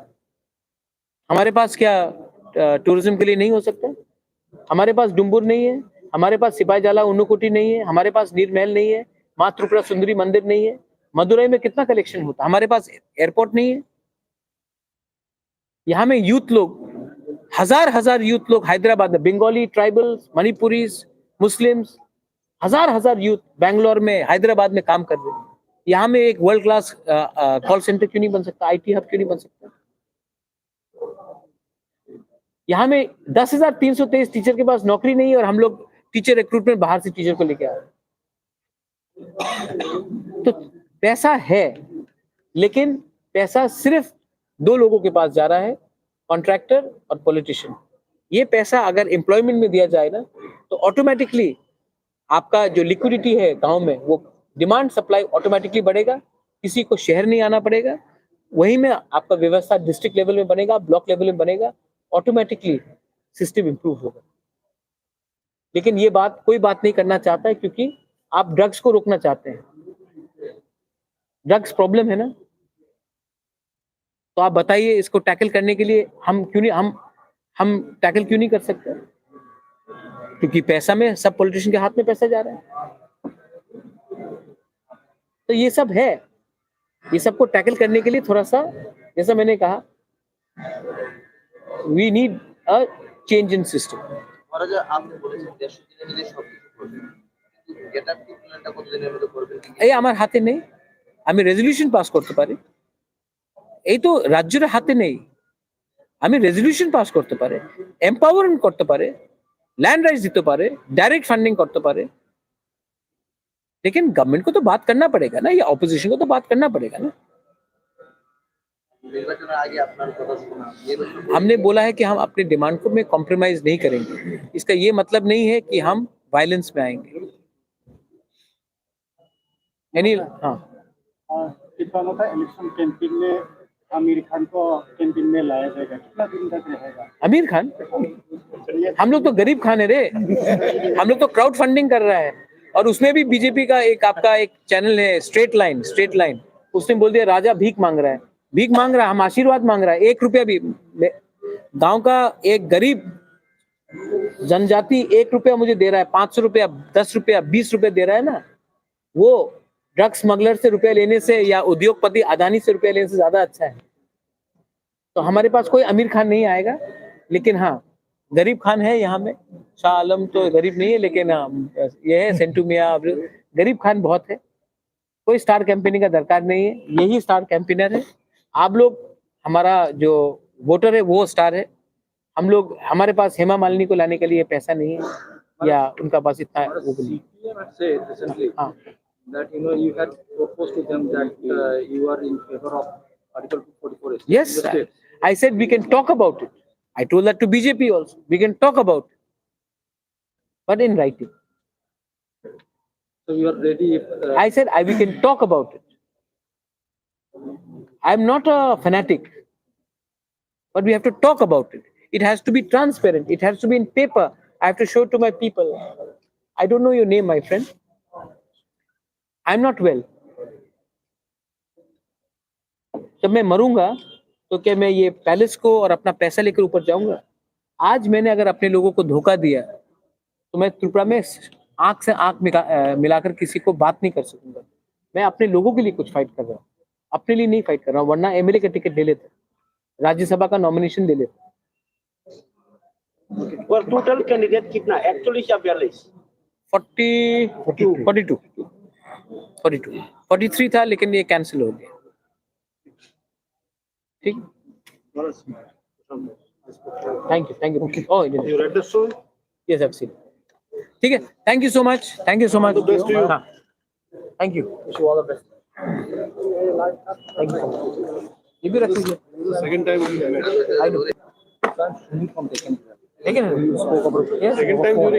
हमारे पास क्या टूरिज्म के लिए नहीं हो सकता? हमारे पास डुम्बुर नहीं है, हमारे पास सिपाही जाला उन्नुकुटी नहीं है, हमारे पास नीरमहल नहीं है, माँ त्रिपुरा सुंदरी मंदिर नहीं है। मदुरई में कितना कलेक्शन होता? हमारे पास एयरपोर्ट नहीं है। यहाँ में यूथ लोग, हजार यूथ लोग हैदराबाद में, बंगाली, ट्राइबल्स, मणिपुरीज, मुस्लिम्स, हजार यूथ बैंगलोर में, हैदराबाद में काम कर रहे हैं। यहाँ में एक वर्ल्ड क्लास कॉल सेंटर क्यों नहीं बन सकता? IT हब क्यों नहीं बन सकता? यहाँ में 10,323 टीचर के पास नौकरी नहीं है और हम लोग टीचर रिक्रूटमेंट बाहर से टीचर को लेके आ रहे हैं। तो पैसा है, लेकिन पैसा सिर्फ 2 लोगों के पास जा रहा है, कॉन्ट्रैक्टर और पॉलिटिशियन। ये पैसा अगर एम्प्लॉयमेंट में दिया जाए ना, तो ऑटोमेटिकली आपका जो लिक्विडिटी है गांव में, वो डिमांड सप्लाई ऑटोमेटिकली बढ़ेगा। किसी को शहर नहीं आना पड़ेगा, वहीं में आपका व्यवस्था डिस्ट्रिक्ट लेवल में बनेगा, ब्लॉक लेवल में बनेगा, ऑटोमेटिकली सिस्टम इंप्रूव होगा। लेकिन ये बात कोई बात नहीं करना चाहता है, क्योंकि आप ड्रग्स को रोकना चाहते हैं। ड्रग्स प्रॉब्लम है ना, तो आप बताइए इसको टैकल करने के लिए हम क्यों नहीं हम टैकल क्यों नहीं कर सकते? क्योंकि पैसा में, सब पॉलिटिशियन के हाथ में पैसा जा रहा है। तो ये सब है, ये सबको टैकल करने के लिए थोड़ा सा, जैसा मैंने कहा, we need a change in system. মহারাজা আপনি বলেছেন 150 দিনের মধ্যে সবকিছু করবেন, কিন্তু গেটআপ কি প্ল্যানটা কত দিনের মধ্যে করবেন? এই আমার হাতে নেই, আমি রেজলিউশন পাস করতে পারি। এই তো রাজ্যের হাতে নেই, আমি রেজলিউশন পাস করতে পারে, এম্পাওয়ারমেন্ট করতে পারে, लैंड राइट्स দিতে পারে, डायरेक्ट फंडिंग करते पारे। लेकिन गवर्नमेंट को तो बात करना पड़ेगा ना, या ऑपोजिशन को तो बात करना पड़ेगा ना। নির্বাচনের আগে আপনার কথা শোনা, हमने बोला है कि हम अपनी डिमांड को में कॉम्प्रोमाइज नहीं करेंगे। इसका ये मतलब नहीं है कि हम वायलेंस में आएंगे। यानी हाँ, किसानों का इलेक्शन कैंपेन में आमिर खान को कैंपेन में लाया जाएगा, कितना दिन तक रहेगा? आमिर खान, हम लोग तो गरीब खान है रे। हम लोग तो क्राउड फंडिंग कर रहा है, और उसमें भी बीजेपी का एक आपका एक चैनल है स्ट्रेट लाइन, उसने बोल दिया राजा भीख मांग रहा है। भीख मांग रहा है, हम आशीर्वाद मांग रहा है। 1 रुपया भी, गांव का एक गरीब जनजाति 1 रुपया मुझे दे रहा है, 500 रुपया, 10 रुपया, 20 रुपया दे रहा है ना, वो ड्रग्स स्मगलर से रुपया लेने से या उद्योगपति अदानी से रुपया लेने से ज्यादा अच्छा है। तो हमारे पास कोई अमीर खान नहीं आएगा, लेकिन हाँ गरीब खान है यहाँ में। शाह आलम तो गरीब नहीं है, लेकिन ये है सेंटू मियां, गरीब खान बहुत है। कोई स्टार कैंपेनिंग का दरकार नहीं है, यही स्टार कैंपेनर है। आप लोग, हमारा जो वोटर है वो स्टार है। हम लोग, हमारे पास हेमा मालिनी को लाने के लिए पैसा नहीं है, या उनका पास इतना वो भी नहीं। CPM had said recently हाँ, that you had proposed to them that you are in favor of Article 244. yes, I said we can talk about it. I told that to BJP also. We can talk about it, but in writing. So you are ready if I said we can talk about it. I'm not a fanatic, but we have to talk about it. It has to be transparent. It has to be in paper. I have to show it to my people. I don't know your name, my friend. I'm not well. जब मैं मरूंगा तो क्या मैं ये palace को और अपना पैसा लेकर ऊपर जाऊंगा? आज मैंने अगर अपने लोगों को धोखा दिया, तो मैं त्रिपुरा में आंख से आंख मिलाकर किसी को बात नहीं कर सकूंगा। मैं अपने लोगों के लिए कुछ फाइट कर रहा हूँ, अपने लिए नहीं फाइट कर रहा हूँ। वरना MLA का टिकट ले लेते, राज्यसभा का नॉमिनेशन ले लेते। और टोटल कैंडिडेट कितना, 41 या 42? 43 था, लेकिन ये कैंसिल हो गया। ठीक, thank you. Oh, You read the story? Yes, I've seen. ठीक है, थैंक यू सो मच। हाँ, thank you. wish you all the best. Thank you. ये भी रख लीजिए। Second time we met. I know. From taken. लेकिन Second time during